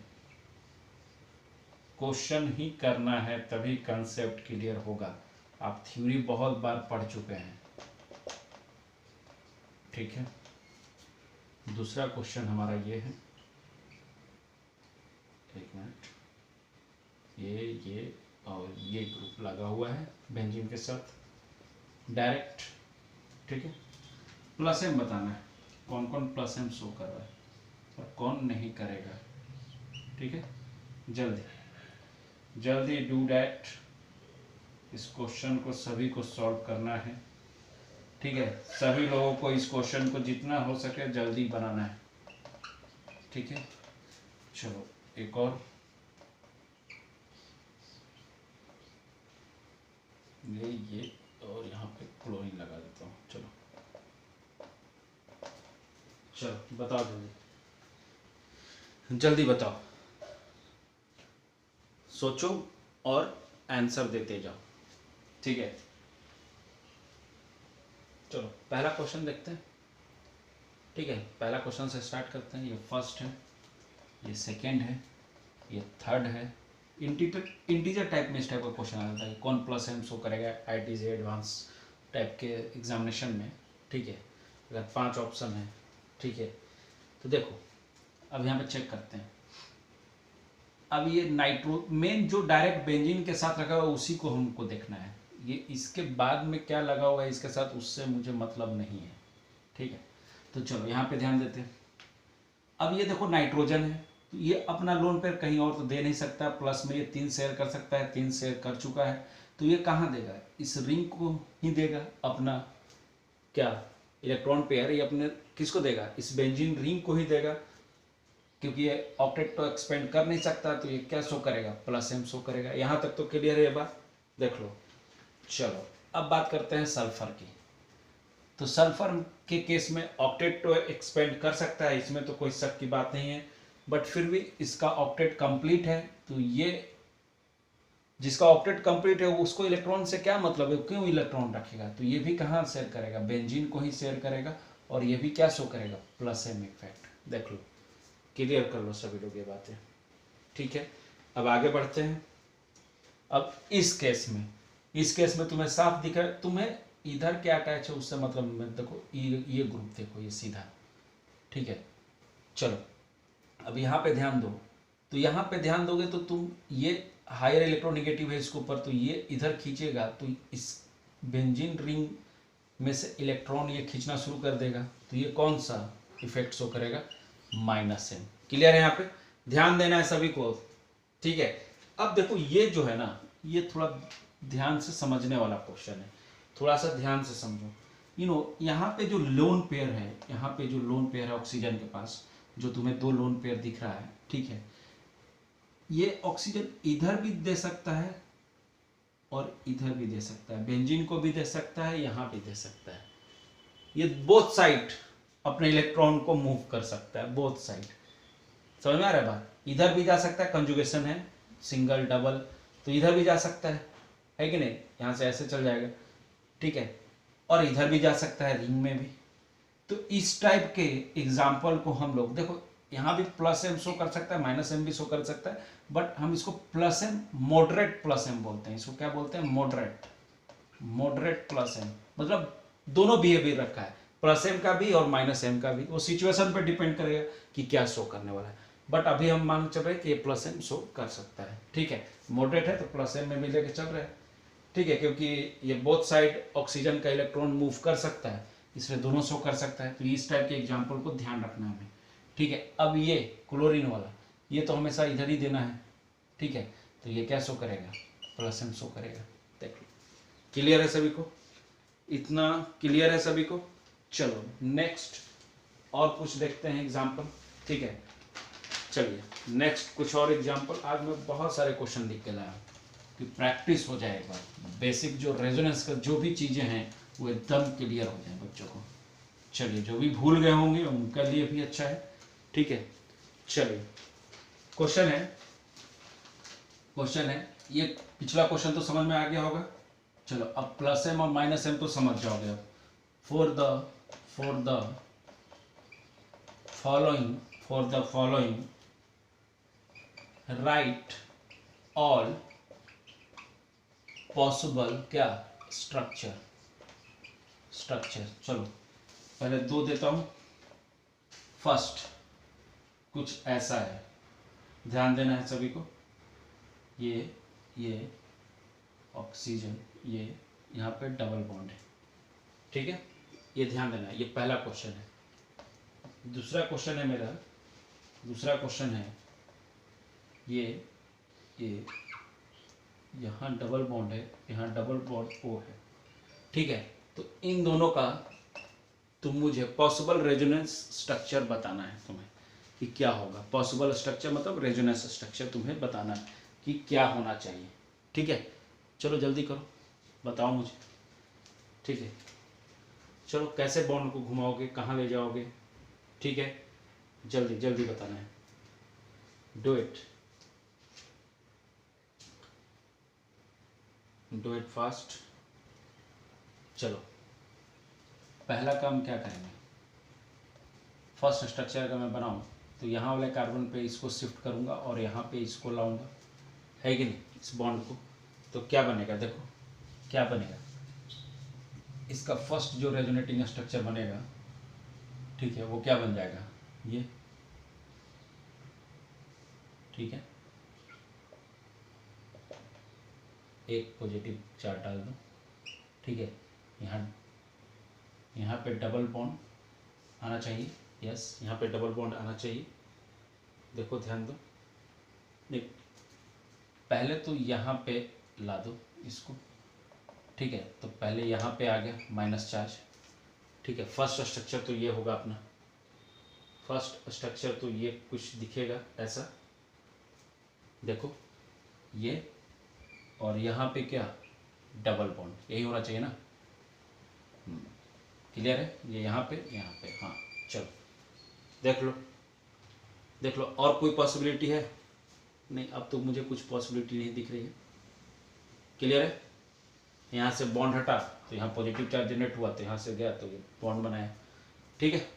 Speaker 1: क्वेश्चन ही करना है तभी कंसेप्ट क्लियर होगा, आप थ्योरी बहुत बार पढ़ चुके हैं, ठीक है। दूसरा क्वेश्चन हमारा ये है, एक मिनट, ये और ये ग्रुप लगा हुआ है बेंजीन के साथ डायरेक्ट, ठीक है। प्लस एम बताना है, कौन कौन प्लस एम शो कर रहा है और कौन नहीं करेगा, ठीक है। जल्दी जल्दी डू डैट, इस क्वेश्चन को सभी को सॉल्व करना है, ठीक है। सभी लोगों को इस क्वेश्चन को जितना हो सके जल्दी बनाना है, ठीक है। चलो एक और, ये और यहाँ पे क्लोरीन लगा देता हूँ, चलो चलो बताओ जल्दी, जल्दी बताओ, सोचो और आंसर देते जाओ, ठीक है। चलो पहला क्वेश्चन देखते हैं, ठीक है। पहला क्वेश्चन से स्टार्ट करते हैं, ये फर्स्ट है, ये सेकंड है, ये थर्ड है। इंटीजर टाइप में इस टाइप का क्वेश्चन आ जाता है, कौन प्लस एम शो करेगा ITJ एडवांस टाइप के एग्जामिनेशन में, ठीक है। अगर 5 ऑप्शन है, ठीक है। तो देखो अब यहाँ पे चेक करते हैं, अब ये नाइट्रो मेन जो डायरेक्ट बेंजीन के साथ रखा हुआ उसी को हमको देखना है, ये इसके बाद में क्या लगा हुआ है इसके साथ उससे मुझे मतलब नहीं है, ठीक है। तो चलो यहाँ पे ध्यान देते हैं, अब ये देखो नाइट्रोजन है, तो ये अपना लोन पेयर कहीं और तो दे नहीं सकता, प्लस में ये 3 शेयर कर सकता है, 3 शेयर कर चुका है, तो ये कहाँ देगा, इस रिंग को ही देगा, अपना क्या इलेक्ट्रॉन पेयर, ये अपने किसको देगा, इस बेंजीन रिंग को ही देगा, क्योंकि ये ऑक्टेट तो एक्सपेंड कर नहीं सकता, तो ये क्या शो करेगा, प्लस एम शो करेगा। यहाँ तक तो क्लियर है ये बात, देख लो। चलो अब बात करते हैं सल्फर की, तो सल्फर के केस में ऑक्टेट तो एक्सपेंड कर सकता है, इसमें तो कोई शक की बात नहीं है, बट फिर भी इसका ऑक्टेट कंप्लीट है, तो ये जिसका ऑक्टेट कंप्लीट है उसको इलेक्ट्रॉन से क्या मतलब है, क्यों इलेक्ट्रॉन रखेगा, तो ये भी कहाँ शेयर करेगा, बेंजीन को ही शेयर करेगा, और ये भी क्या शो करेगा, प्लस एम इफेक्ट। देख लो, क्लियर कर लो सभी लोग ये बातें, ठीक है। अब आगे बढ़ते हैं, अब इस केस में तुम्हें साफ दिख रहा है, तुम्हें इधर क्या अटैच है उससे मतलब, देखो ये ग्रुप देखो, ये सीधा, ठीक है। चलो अब यहाँ पे ध्यान दो, तो यहाँ पे ध्यान दोगे तो तुम ये हायर इलेक्ट्रोनेगेटिव है इसके ऊपर, तो ये इधर खींचेगा तो इस बेंजीन रिंग में से इलेक्ट्रॉन ये खींचना शुरू कर देगा, तो ये कौन सा इफेक्ट शो करेगा, माइनस एम। क्लियर है, यहाँ पे ध्यान देना है सभी को, ठीक है। अब देखो ये जो है ना, ये थोड़ा ध्यान से समझने वाला क्वेश्चन है, थोड़ा सा ध्यान से समझो। यहाँ पे जो लोन पेयर है, यहाँ पे जो लोन पेयर है ऑक्सीजन के पास, जो तुम्हें 2 लोन पेयर दिख रहा है, ठीक है, ये ऑक्सीजन इधर भी दे सकता है और इधर भी दे सकता है, बेंजीन को भी दे सकता है, यहाँ भी दे सकता है, ये बोथ साइड अपने इलेक्ट्रॉन को मूव कर सकता है, बोथ साइड। समझ में आ रहा है बात, इधर भी जा सकता है, कंजुगेशन है, सिंगल डबल, तो इधर भी जा सकता है कि नहीं, यहाँ से ऐसे चल जाएगा, ठीक है, और इधर भी जा सकता है, रिंग में भी। तो इस टाइप के एग्जाम्पल को हम लोग देखो, यहाँ भी प्लस एम शो कर सकता है, माइनस एम भी शो कर सकता है, बट हम इसको plus M, moderate plus M बोलते हैं, इसको क्या बोलते हैं, मॉडरेट प्लस एम, मतलब दोनों बिहेवियर रखा है, प्लस एम का भी और माइनस एम का भी, वो सिचुएशन पे डिपेंड करेगा कि क्या शो करने वाला है, बट अभी हम मान चल रहे हैं कि ये प्लस एम शो कर सकता है, ठीक है। मॉडरेट है तो प्लस एम में भी लेके चल रहे हैं, ठीक है, क्योंकि ये बोथ साइड ऑक्सीजन का इलेक्ट्रॉन मूव कर सकता है, इसलिए दोनों शो कर सकता है। तो इस टाइप के एग्जाम्पल को ध्यान रखना है हमें। ठीक है, अब ये क्लोरीन वाला, ये तो हमेशा इधर ही देना है। ठीक है, तो ये क्या शो करेगा, प्लस एम शो करेगा। देख लो, क्लियर है सभी को, इतना क्लियर है सभी को। चलो नेक्स्ट और कुछ देखते हैं एग्जाम्पल। ठीक है, चलिए नेक्स्ट कुछ और एग्जाम्पल। आज मैं बहुत सारे क्वेश्चन लिख के लाया कि प्रैक्टिस हो जाए एक बार, बेसिक जो रेजोनेंस का जो भी चीज़ें हैं वो एकदम क्लियर हो जाए बच्चों को। चलिए, जो भी भूल गए होंगे उनके लिए भी अच्छा है। ठीक है, चलिए क्वेश्चन है ये, पिछला क्वेश्चन तो समझ में आ गया होगा। चलो अब प्लस एम और माइनस एम तो समझ जाओगे अब। For the following right all possible क्या स्ट्रक्चर। चलो पहले दो देता हूं। फर्स्ट कुछ ऐसा है, ध्यान देना है सभी को। ये ऑक्सीजन, ये यहाँ पे डबल बॉन्ड है। ठीक है, ये ध्यान देना है। ये पहला क्वेश्चन है। दूसरा क्वेश्चन है मेरा, दूसरा क्वेश्चन है ये यहाँ डबल बॉन्ड है, यहाँ डबल बॉन्ड ओ है। ठीक है, तो इन दोनों का तुम मुझे पॉसिबल रेजोनेंस स्ट्रक्चर बताना है तुम्हें कि क्या होगा। पॉसिबल स्ट्रक्चर मतलब रेजोनेंस स्ट्रक्चर तुम्हें बताना है कि क्या होना चाहिए। ठीक है, चलो जल्दी करो, बताओ मुझे। ठीक है, चलो कैसे बॉन्ड को घुमाओगे, कहाँ ले जाओगे। ठीक है, जल्दी जल्दी बताना है, डू इट फास्ट। चलो पहला काम क्या करेंगे, फर्स्ट स्ट्रक्चर अगर मैं बनाऊं तो यहाँ वाले कार्बन पे इसको शिफ्ट करूँगा और यहाँ पे इसको लाऊंगा, है कि नहीं, इस बॉन्ड को। तो क्या बनेगा, देखो क्या बनेगा। इसका फर्स्ट जो रेजोनेटिंग स्ट्रक्चर बनेगा, ठीक है, वो क्या बन जाएगा, ये। ठीक है, एक पॉजिटिव चार्ज डाल दो। ठीक है, यहाँ पे डबल बॉन्ड आना चाहिए। यस, यहाँ पे डबल बॉन्ड आना चाहिए। देखो ध्यान दो, देख पहले तो यहाँ पे ला दो इसको। ठीक है, तो पहले यहाँ पे आ गया माइनस चार्ज। ठीक है, फर्स्ट स्ट्रक्चर तो ये होगा अपना। फर्स्ट स्ट्रक्चर तो ये कुछ दिखेगा ऐसा, देखो ये, और यहाँ पे क्या, डबल बॉन्ड, यही होना चाहिए ना। क्लियर है, ये यहाँ पे हाँ। चलो देख लो और कोई पॉसिबिलिटी है, नहीं अब तो मुझे कुछ पॉसिबिलिटी नहीं दिख रही है। क्लियर है, यहाँ से बॉन्ड हटा तो यहाँ पॉजिटिव चार्ज जनरेट हुआ, तो यहाँ से गया तो ये बॉन्ड बनाया। ठीक है,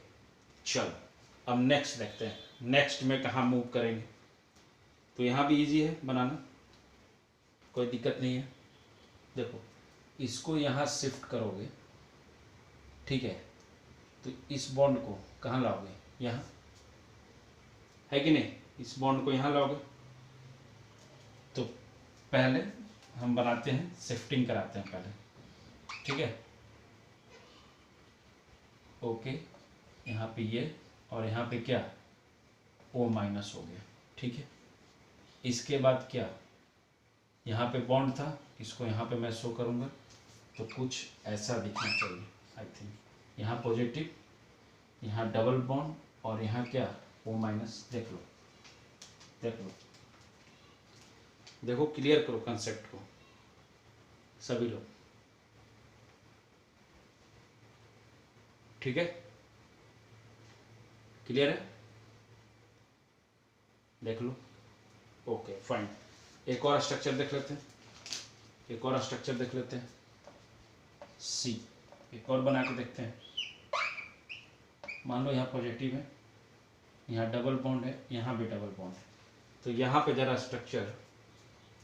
Speaker 1: चलो अब नेक्स्ट देखते हैं, नेक्स्ट में कहाँ मूव करेंगे। तो यहाँ भी इजी है बनाना, कोई दिक्कत नहीं है। देखो इसको यहाँ शिफ्ट करोगे, ठीक है, तो इस बॉन्ड को कहाँ लाओगे, यहाँ, है कि नहीं, इस बॉन्ड को यहाँ लाओगे। तो पहले हम बनाते हैं, शिफ्टिंग कराते हैं पहले। ठीक है, ओके, यहाँ पे ये और यहाँ पे क्या, O माइनस हो गया। ठीक है, इसके बाद क्या, यहाँ पे बॉन्ड था, इसको यहाँ पे मैं शो करूँगा तो कुछ ऐसा दिखना चाहिए आई थिंक। यहाँ पॉजिटिव, यहाँ डबल बॉन्ड और यहाँ क्या, O माइनस। देख लो देखो, क्लियर करो कंसेप्ट को सभी लोग। ठीक है, क्लियर है, देख लो। ओके फाइन, एक और स्ट्रक्चर देख लेते हैं, सी, एक और बना के देखते हैं। मान लो यहाँ पॉजिटिव है, यहाँ डबल बॉन्ड है, यहाँ भी डबल बॉन्ड है। तो यहाँ पे जरा स्ट्रक्चर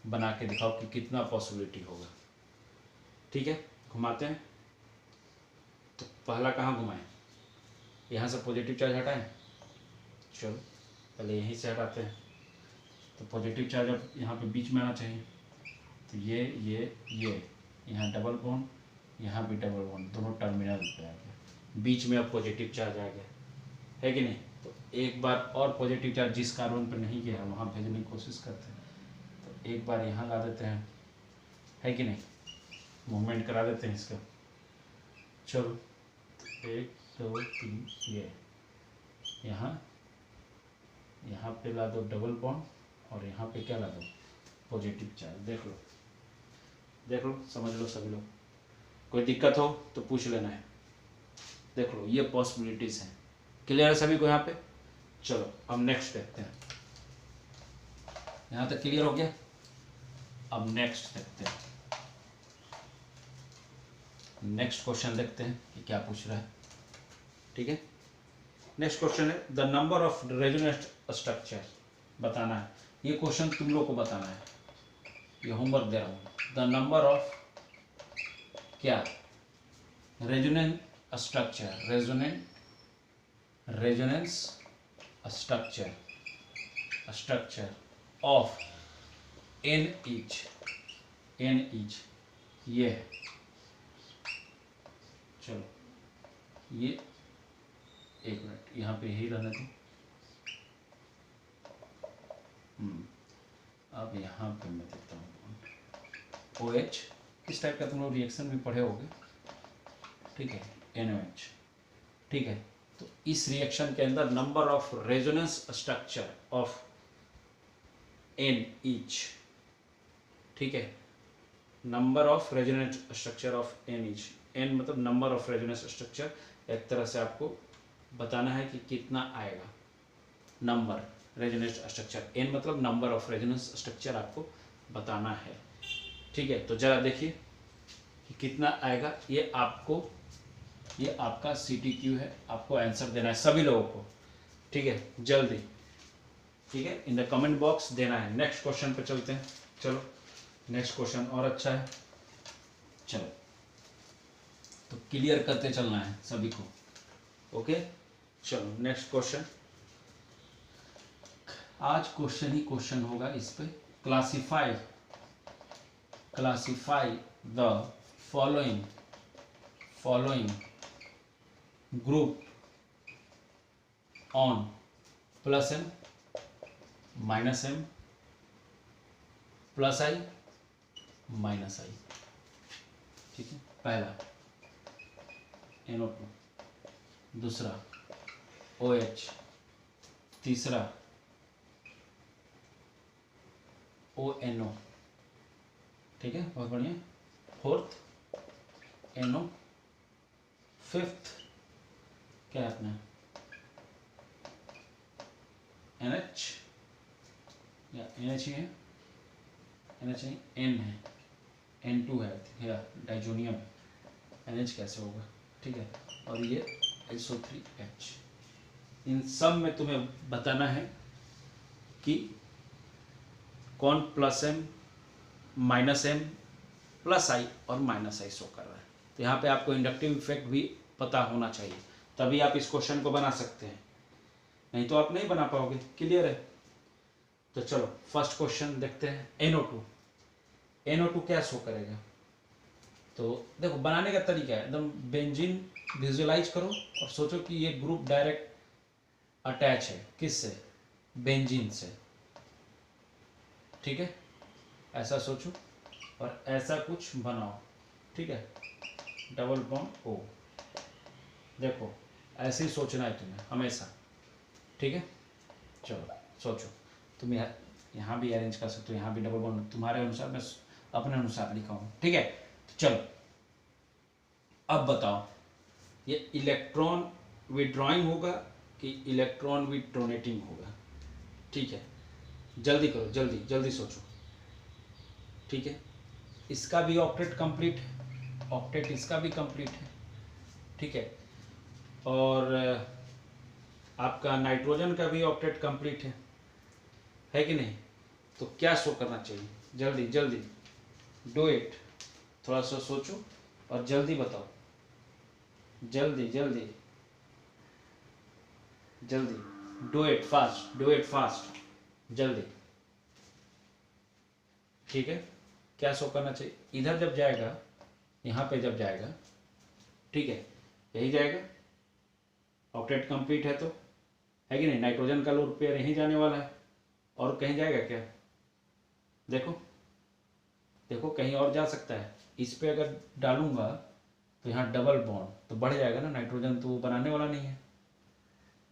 Speaker 1: बना के दिखाओ कि कितना पॉसिबिलिटी होगा। ठीक है, घुमाते हैं। तो पहला कहाँ घुमाएं, यहाँ से पॉजिटिव चार्ज हटाएं। चलो पहले यहीं से हटाते हैं। तो पॉजिटिव चार्ज अब यहाँ पे बीच में आना चाहिए। तो ये यहाँ डबल बॉन्ड, यहाँ भी डबल बॉन्ड, दोनों टर्मिनल पे आ गया, बीच में अब पॉजिटिव चार्ज आ गया, है कि नहीं। तो एक बार और पॉजिटिव चार्ज जिस कार्बन पर नहीं गया वहाँ भेजने की कोशिश करते हैं, तो एक बार यहाँ ला देते हैं, है कि नहीं, मूवमेंट करा देते हैं इसका। चलो 1 2 3, ये यहाँ पे ला दो डबल बॉन्ड, और यहाँ पे क्या ला दो, पॉजिटिव चार्ज। देख लो, समझ लो सभी लोग, कोई दिक्कत हो तो पूछ लेना है। देख लो, ये पॉसिबिलिटीज हैं। क्लियर है सभी को यहाँ पे। चलो अब नेक्स्ट देखते हैं, यहाँ तक क्लियर हो गया। अब नेक्स्ट देखते हैं, नेक्स्ट क्वेश्चन देखते हैं कि क्या पूछ रहा है। ठीक है, नेक्स्ट क्वेश्चन है the number of resonance structure बताना है। ये क्वेश्चन तुम लोग को बताना है, ये होमवर्क दे रहा हूँ। द नंबर ऑफ क्या, resonance structure, resonance structure of N each, ये है। चलो ये एक मिनट यहाँ पे ही रहने दो। अब यहाँ पे मैं देता हूँ OH, इस टाइप का तुम लोग रिएक्शन भी पढ़े होगे, ठीक है, NOH, ठीक है। तो इस रिएक्शन के अंदर number of resonance structure of N each, ठीक है, number of resonance structure of N each, N मतलब नंबर ऑफ रेजोनेंस स्ट्रक्चर, एक तरह से आपको बताना है कि कितना आएगा नंबर रेजोनेंस स्ट्रक्चर, एन मतलब नंबर ऑफ रेजोनेंस स्ट्रक्चर आपको बताना है, ठीक है। तो जरा देखिए कि कितना आएगा, ये आपका CTQ है, आपको आंसर देना है सभी लोगों को, ठीक है, जल्दी, ठीक है, इन द कमेंट बॉक्स देना है। नेक्स्ट क्वेश्चन पे चलते हैं। चलो नेक्स्ट क्वेश्चन और अच्छा है, चलो तो क्लियर करते चलना है सभी को, ओके। चलो नेक्स्ट क्वेश्चन, आज क्वेश्चन ही क्वेश्चन होगा इस पे। Classify the following group on +m -m +i -i, ठीक है। पहला NO2, दूसरा OH, तीसरा ONO, ठीक है, बहुत बढ़िया। फोर्थ NO, फिफ्थ क्या है अपना NH या NH ही है, NH नहीं N है, N2 है या डाइजोनियम, NH कैसे होगा, ठीक है। और ये SO3H। इन सब में तुम्हें बताना है कि कौन +m -m +i और -i शो कर रहा है। तो यहाँ पे आपको इंडक्टिव इफेक्ट भी पता होना चाहिए, तभी आप इस क्वेश्चन को बना सकते हैं, नहीं तो आप नहीं बना पाओगे। क्लियर है। तो चलो फर्स्ट क्वेश्चन देखते हैं। NO2 क्या शो करेगा, तो देखो बनाने का तरीका है एकदम, बेंजीन विजुअलाइज करो और सोचो कि ये ग्रुप डायरेक्ट अटैच है किससे, बेंजीन से, ठीक है, ऐसा सोचो और ऐसा कुछ बनाओ, ठीक है, डबल बॉन्ड O, देखो ऐसे ही सोचना है तुम्हें हमेशा, ठीक है। चलो सोचो, तुम यहाँ भी अरेंज कर सकते हो, यहाँ भी डबल बॉन्ड, तुम्हारे अनुसार, मैं अपने अनुसार लिखा हूँ, ठीक है। तो चलो अब बताओ ये इलेक्ट्रॉन विड्रॉइंग होगा कि इलेक्ट्रॉन विद डोनेटिंग होगा, ठीक है, जल्दी करो, जल्दी जल्दी सोचो, ठीक है। इसका भी ऑक्टेट कंप्लीट है, ऑक्टेट इसका भी कंप्लीट है, ठीक है, और आपका नाइट्रोजन का भी ऑक्टेट कंप्लीट है कि नहीं। तो क्या शो करना चाहिए, जल्दी जल्दी डू इट, थोड़ा सा सोचो और जल्दी बताओ, जल्दी जल्दी जल्दी, डू इट फास्ट, जल्दी, ठीक है। क्या शो करना चाहिए, इधर जब जाएगा यहाँ पे जब जाएगा, ठीक है, यही जाएगा, ऑक्टेट कंप्लीट है तो, है कि नहीं, नाइट्रोजन का लोड पेयर यहीं जाने वाला है, और कहीं जाएगा क्या, देखो देखो कहीं और जा सकता है। इस पे अगर डालूंगा तो यहाँ डबल बॉन्ड तो बढ़ जाएगा ना, नाइट्रोजन तो वो बनाने वाला नहीं है,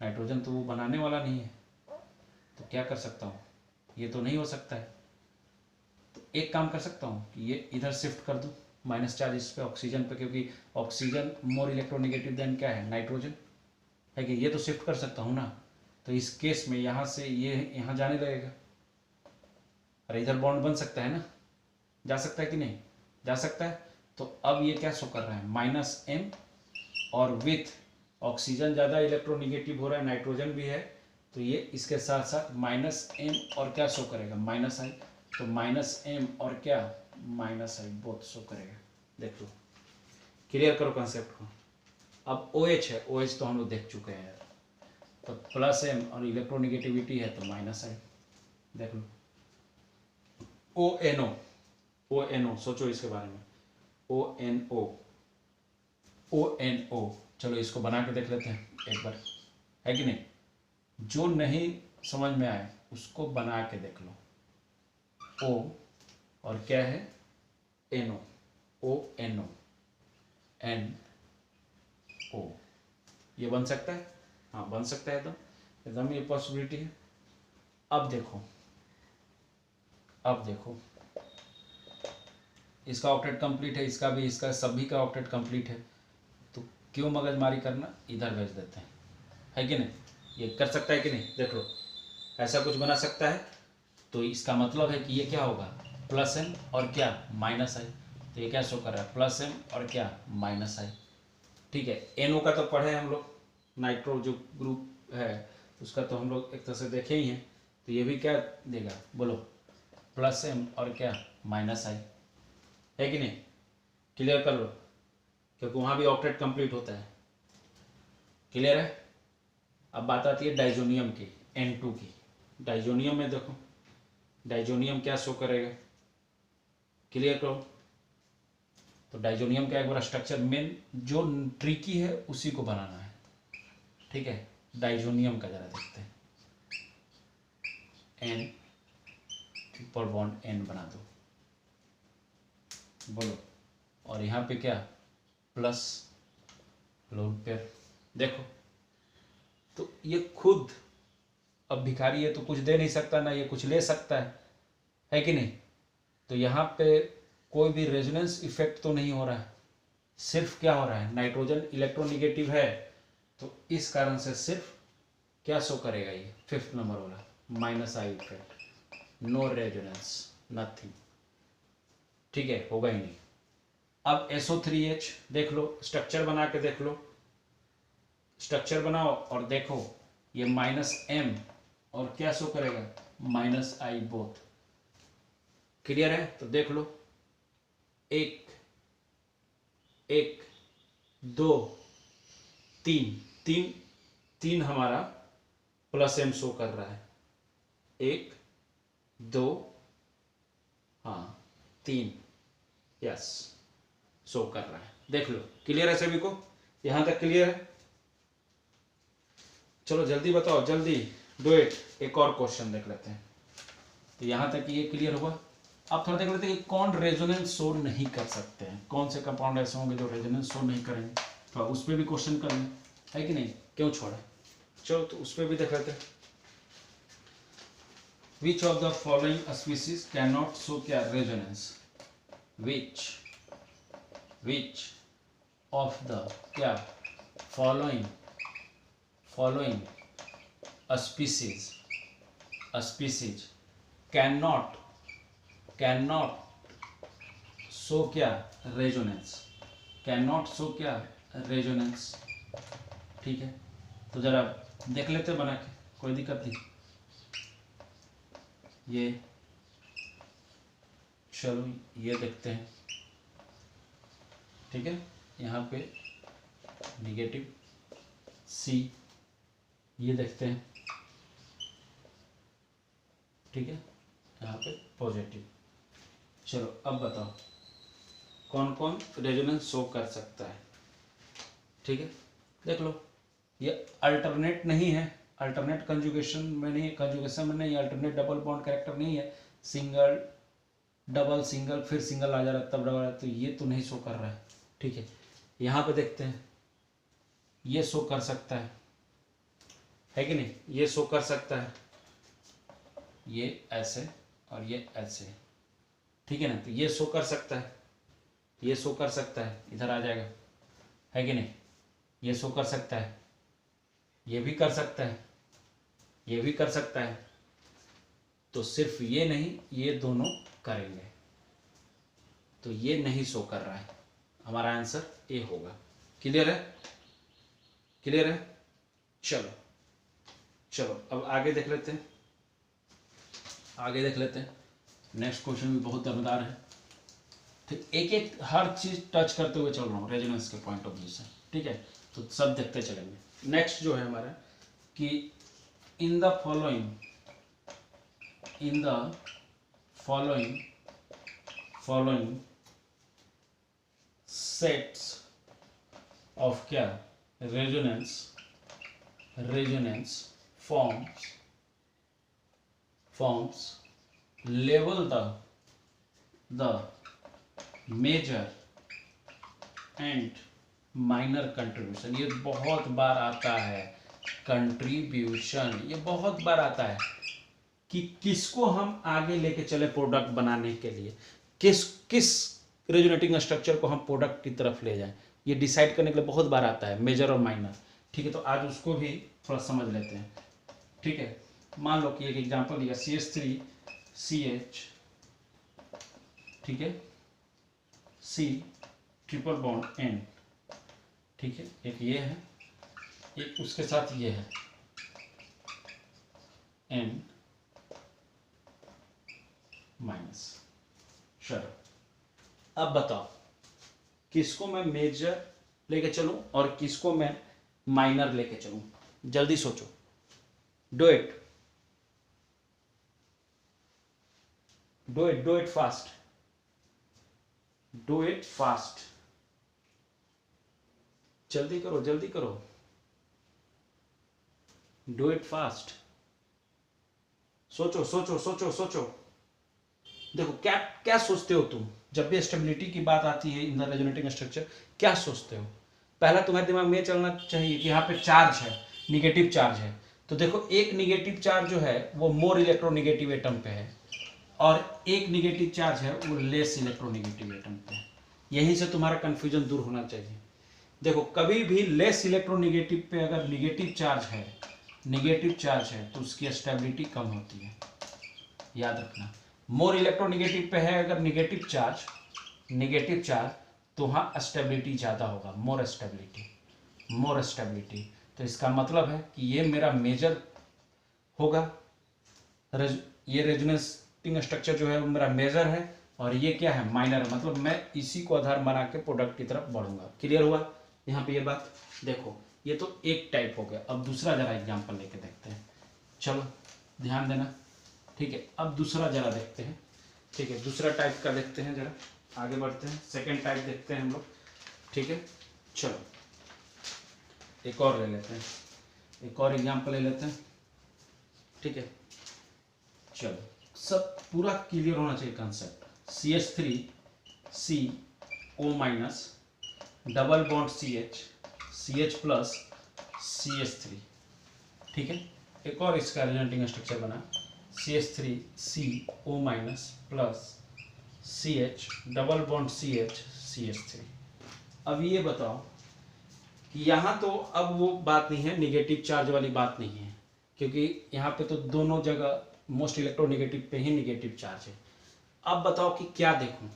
Speaker 1: नाइट्रोजन तो वो बनाने वाला नहीं है, तो क्या कर सकता हूँ, ये तो नहीं हो सकता है। तो एक काम कर सकता हूँ कि ये इधर शिफ्ट कर दूँ माइनस चार्ज इस पे ऑक्सीजन पे, क्योंकि ऑक्सीजन मोर इलेक्ट्रोनेगेटिव देन क्या है, नाइट्रोजन, है कि, ये तो शिफ्ट कर सकता हूँ ना। तो इस केस में यहाँ से ये यहाँ जाने लगेगा, अरे इधर बॉन्ड बन सकता है ना, जा सकता है कि नहीं, जा सकता है। तो अब ये क्या शो कर रहा है, माइनस एम, और विथ ऑक्सीजन ज़्यादा इलेक्ट्रोनिगेटिव हो रहा है, नाइट्रोजन भी है, तो ये इसके साथ साथ माइनस एम और क्या शो करेगा, माइनस आई। तो माइनस एम और क्या, माइनस आई, बोथ शो करेगा। देख लो, क्लियर करो कंसेप्ट को। अब ओ एच है, ओ एच तो हम लोग देख चुके हैं, तो प्लस एम और इलेक्ट्रोनिगेटिविटी है तो माइनस आई, देख लो। ओ एन ओ, ओ एन ओ, सोचो इसके बारे में, ओ एन ओ, ओ एन ओ, चलो इसको बना के देख लेते हैं एक बार, है कि नहीं, जो नहीं समझ में आए उसको बना के देख लो। ओ और क्या है, N O, O N O, N O, ये बन सकता है, हाँ बन सकता है, तो एकदम ये पॉसिबिलिटी है। अब देखो, अब देखो, इसका ऑक्टेट कंप्लीट है, इसका भी, इसका सभी का ऑक्टेट कंप्लीट है, तो क्यों मगजमारी करना, इधर भेज देते हैं, है कि नहीं, ये कर सकता है कि नहीं, देख लो, ऐसा कुछ बना सकता है। तो इसका मतलब है कि ये क्या होगा, प्लस एम और क्या, माइनस आई। तो ये क्या शो कर रहा है, प्लस एम और क्या, माइनस आई, ठीक है। एनओ का तो पढ़े हम लोग, नाइट्रो जो ग्रुप है उसका तो हम लोग एक तरह से देखे ही हैं, तो ये भी क्या देगा, बोलो, प्लस एम और क्या, माइनस आई, है कि नहीं, क्लियर कर लो, क्योंकि वहाँ भी ऑक्टेट कंप्लीट होता है, क्लियर है। अब बात आती है डाइजोनियम की, N2 की। डाइजोनियम में देखो, डाइजोनियम क्या शो करेगा, क्लियर करो। तो डाइजोनियम का एक बार स्ट्रक्चर, मेन जो ट्रिकी है उसी को बनाना है, ठीक है। डाइजोनियम का जरा देखते हैं, N ट्रिपल बॉन्ड N बना दो, बोलो, और यहाँ पे क्या, प्लस लोन पेयर, देखो। तो ये खुद अब भिखारी है तो कुछ दे नहीं सकता ना, ये कुछ ले सकता है कि नहीं। तो यहाँ पे कोई भी रेजोनेंस इफेक्ट तो नहीं हो रहा है, सिर्फ क्या हो रहा है, नाइट्रोजन इलेक्ट्रोनिगेटिव है, तो इस कारण से सिर्फ क्या शो करेगा, ये फिफ्थ नंबर वाला, minus I effect, no resonance, nothing, ठीक है, होगा ही नहीं। अब SO3H देख लो, स्ट्रक्चर बना के देख लो, स्ट्रक्चर बनाओ और देखो, ये माइनस एम और क्या शो करेगा, माइनस आई, बोथ, क्लियर है। तो देख लो, एक एक दो तीन, तीन तीन हमारा प्लस एम शो कर रहा है, एक दो, हाँ तीन, यस शो कर रहा है, देख लो, क्लियर है सभी को, यहां तक क्लियर है। चलो जल्दी बताओ, जल्दी डू इट, एक और क्वेश्चन देख लेते हैं। तो यहां तक ये क्लियर हुआ। अब थोड़ा देख लेते हैं कि कौन रेजोनेंस शो नहीं कर सकते हैं, कौन से कंपाउंड ऐसे होंगे जो रेजोनेंस शो नहीं करेंगे, तो उस पर भी क्वेश्चन कर लें, है कि नहीं, क्यों छोड़ा। चलो तो उस पर भी देख लेते हैं। Which of the following species can not show क्या, रेजोनेंस, विच ऑफ द क्या, फॉलोइंग species cannot show क्या, रेजोनेंस, कैनॉट शो क्या, रेजोनेंस, ठीक है। तो जरा देख लेते बना के, कोई दिक्कत नहीं, ये चलो ये देखते हैं, ठीक है। यहाँ पे निगेटिव सी, ये देखते हैं, ठीक है, यहाँ पे पॉजिटिव। चलो अब बताओ, कौन कौन रेजोनेंस शो कर सकता है। ठीक है, देख लो, ये अल्टरनेट नहीं है, अल्टरनेट कंजुगेशन में नहीं, कंजुगेशन में नहीं, अल्टरनेट डबल बॉन्ड कैरेक्टर नहीं है, सिंगल डबल सिंगल फिर सिंगल आ जा रहा है तब डबल आ रहा है, तो ये तो नहीं शो कर रहा है। ठीक है, यहाँ पे देखते हैं, ये शो कर सकता है कि नहीं, ये शो कर सकता है, ये ऐसे और ये ऐसे। ठीक है ना, तो ये शो कर सकता है, ये शो कर सकता है, इधर आ जाएगा, है कि नहीं, ये शो कर सकता है, ये भी कर सकता है, ये भी कर सकता है, तो सिर्फ ये नहीं, ये दोनों करेंगे, तो ये नहीं शो कर रहा है, हमारा आंसर ए होगा। क्लियर है, क्लियर है। चलो चलो अब आगे देख लेते हैं, आगे देख लेते हैं। नेक्स्ट क्वेश्चन भी बहुत दमदार है। ठीक, एक एक हर चीज टच करते हुए चल रहा हूँ रेजोनेंस के पॉइंट ऑफ व्यू से। ठीक है, तो सब देखते चलेंगे। नेक्स्ट जो है हमारा कि in the following sets of क्या रेजोनेंस फॉर्म्स लेवल the major and minor contribution. ये बहुत बार आता है, कंट्रीब्यूशन ये बहुत बार आता है कि किसको हम आगे लेके चले प्रोडक्ट बनाने के लिए, किस रेजोनेटिंग स्ट्रक्चर को हम प्रोडक्ट की तरफ ले जाएं, ये डिसाइड करने के लिए बहुत बार आता है, मेजर और माइनर। ठीक है, तो आज उसको भी थोड़ा समझ लेते हैं। ठीक है, मान लो कि एक एग्जांपल लिया CH3CH, ठीक है, C ट्रिपल बॉन्ड N, ठीक है, एक ये है, एक उसके साथ ये है N माइनस। चलो अब बताओ किसको मैं मेजर लेके चलूं और किसको मैं माइनर लेके चलूं, जल्दी सोचो, डू इट फास्ट, जल्दी करो, डू इट फास्ट, सोचो। देखो क्या सोचते हो तुम जब भी स्टेबिलिटी की बात आती है इन द रेजोनेटिंग स्ट्रक्चर, क्या सोचते हो? पहला तुम्हारे दिमाग में चलना चाहिए कि यहाँ पे चार्ज है, निगेटिव चार्ज है, तो देखो एक निगेटिव चार्ज जो है वो मोर इलेक्ट्रोनिगेटिव एटम पे है और एक निगेटिव चार्ज है वो लेस इलेक्ट्रोनिगेटिव एटम पे है। यहीं से तुम्हारा कंफ्यूजन दूर होना चाहिए। देखो कभी भी लेस इलेक्ट्रोनिगेटिव पे अगर निगेटिव चार्ज है तो उसकी स्टेबिलिटी कम होती है, याद रखना। मोर इलेक्ट्रोनिगेटिव पे है अगर निगेटिव चार्ज तो वहाँ स्टेबिलिटी ज़्यादा होगा, मोर स्टेबिलिटी। तो इसका मतलब है कि ये मेरा मेजर होगा, ये रेजोनेटिंग स्ट्रक्चर जो है वो मेरा मेजर है और ये क्या है, माइनर। मतलब मैं इसी को आधार बना के प्रोडक्ट की तरफ बढ़ूंगा। क्लियर हुआ यहाँ पे ये बात? देखो ये तो एक टाइप हो गया। अब दूसरा जरा एग्जाम्पल लेके देखते हैं, चलो ध्यान देना। ठीक है, अब दूसरा जरा देखते हैं। ठीक है, दूसरा टाइप का देखते हैं, जरा आगे बढ़ते हैं, सेकंड टाइप देखते हैं हम लोग। ठीक है, चलो एक और ले लेते हैं, एक और एग्जाम्पल ले लेते हैं। ठीक है, चलो सब पूरा क्लियर होना चाहिए concept. CH3CO minus double bond CH plus CH3। ठीक है, एक और इसका रेजोनेटिंग स्ट्रक्चर बना CH3CO minus plus CH double bond CH3। अब ये बताओ कि यहाँ तो अब वो बात नहीं है, निगेटिव चार्ज वाली बात नहीं है, क्योंकि यहाँ पे तो दोनों जगह मोस्ट इलेक्ट्रोनिगेटिव पे ही निगेटिव चार्ज है। अब बताओ कि क्या देखूं,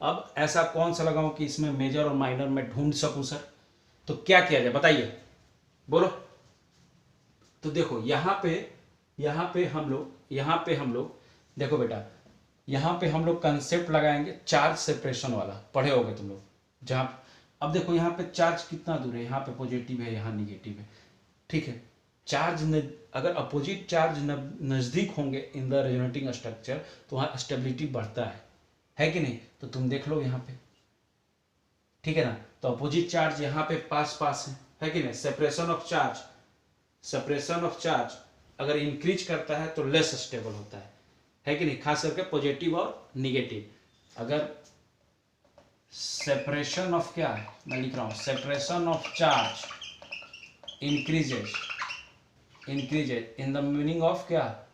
Speaker 1: अब ऐसा कौन सा लगाऊं कि इसमें मेजर और माइनर में ढूंढ सकूं सर? तो क्या किया जाए बताइए, बोलो। तो देखो यहाँ पे हम लोग देखो बेटा, यहाँ पे हम लोग कंसेप्ट लगाएंगे चार्ज सेपरेशन वाला, पढ़े होगे तुम लोग। जहाँ अब देखो यहाँ पे चार्ज कितना दूर है, यहाँ पे पॉजिटिव है, यहाँ निगेटिव है। ठीक है, अगर अपोजिट चार्ज नजदीक होंगे इन द रेजोनेटिंग स्ट्रक्चर तो वहाँ स्टेबिलिटी बढ़ता है कि नहीं? तो तुम देख लो यहाँ पे ठीक है ना। तो अपोजिट चार्ज यहाँ पे पास पास है कि नहीं। सेपरेशन ऑफ चार्ज अगर इंक्रीज करता है तो लेस स्टेबल होता है कि नहीं, खास करके पॉजिटिव और निगेटिव। अगर सेपरेशन ऑफ क्या है, मैं लिख रहा हूं separation of charge increases in the meaning of क्या,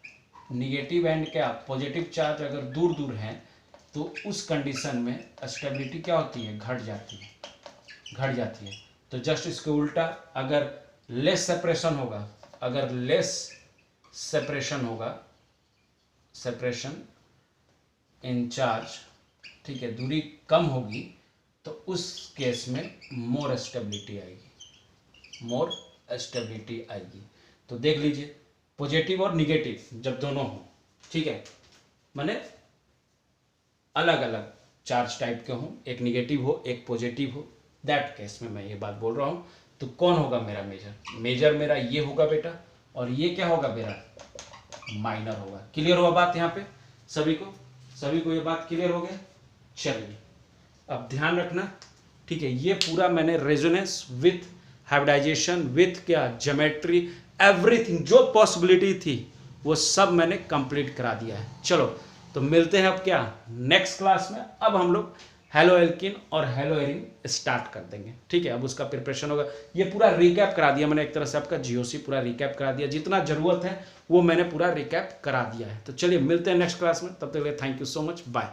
Speaker 1: निगेटिव एंड क्या पॉजिटिव चार्ज अगर दूर दूर है तो उस कंडीशन में स्टेबिलिटी क्या होती है, घट जाती है। तो जस्ट इसके उल्टा अगर लेस सेपरेशन होगा, सेपरेशन इन चार्ज, ठीक है, दूरी कम होगी तो उस केस में मोर स्टेबिलिटी आएगी। तो देख लीजिए पॉजिटिव और निगेटिव जब दोनों हो, ठीक है, माने अलग अलग चार्ज टाइप के हों, एक निगेटिव हो एक पॉजिटिव हो, दैट केस में मैं ये बात बोल रहा हूँ। तो कौन होगा मेरा मेजर मेरा ये होगा बेटा, और ये क्या होगा मेरा माइनर होगा। क्लियर हुआ बात यहाँ पे सभी को ये बात क्लियर हो गया। चलिए अब ध्यान रखना, ठीक है, ये पूरा मैंने रेजोनेंस विथ हाइब्रिडाइजेशन विथ क्या ज्योमेट्री एवरीथिंग जो पॉसिबिलिटी थी वो सब मैंने कंप्लीट करा दिया है। चलो तो मिलते हैं अब क्या नेक्स्ट क्लास में। अब हम लोग हेलो एल्किन और हेलो एरिन स्टार्ट कर देंगे, ठीक है। अब उसका प्रिपरेशन होगा। ये पूरा रिकैप करा दिया मैंने, एक तरह से आपका जीओसी पूरा रिकैप करा दिया, जितना जरूरत है वो मैंने पूरा रिकैप करा दिया है। तो चलिए मिलते हैं नेक्स्ट क्लास में, तब तक के लिए thank you so much, bye.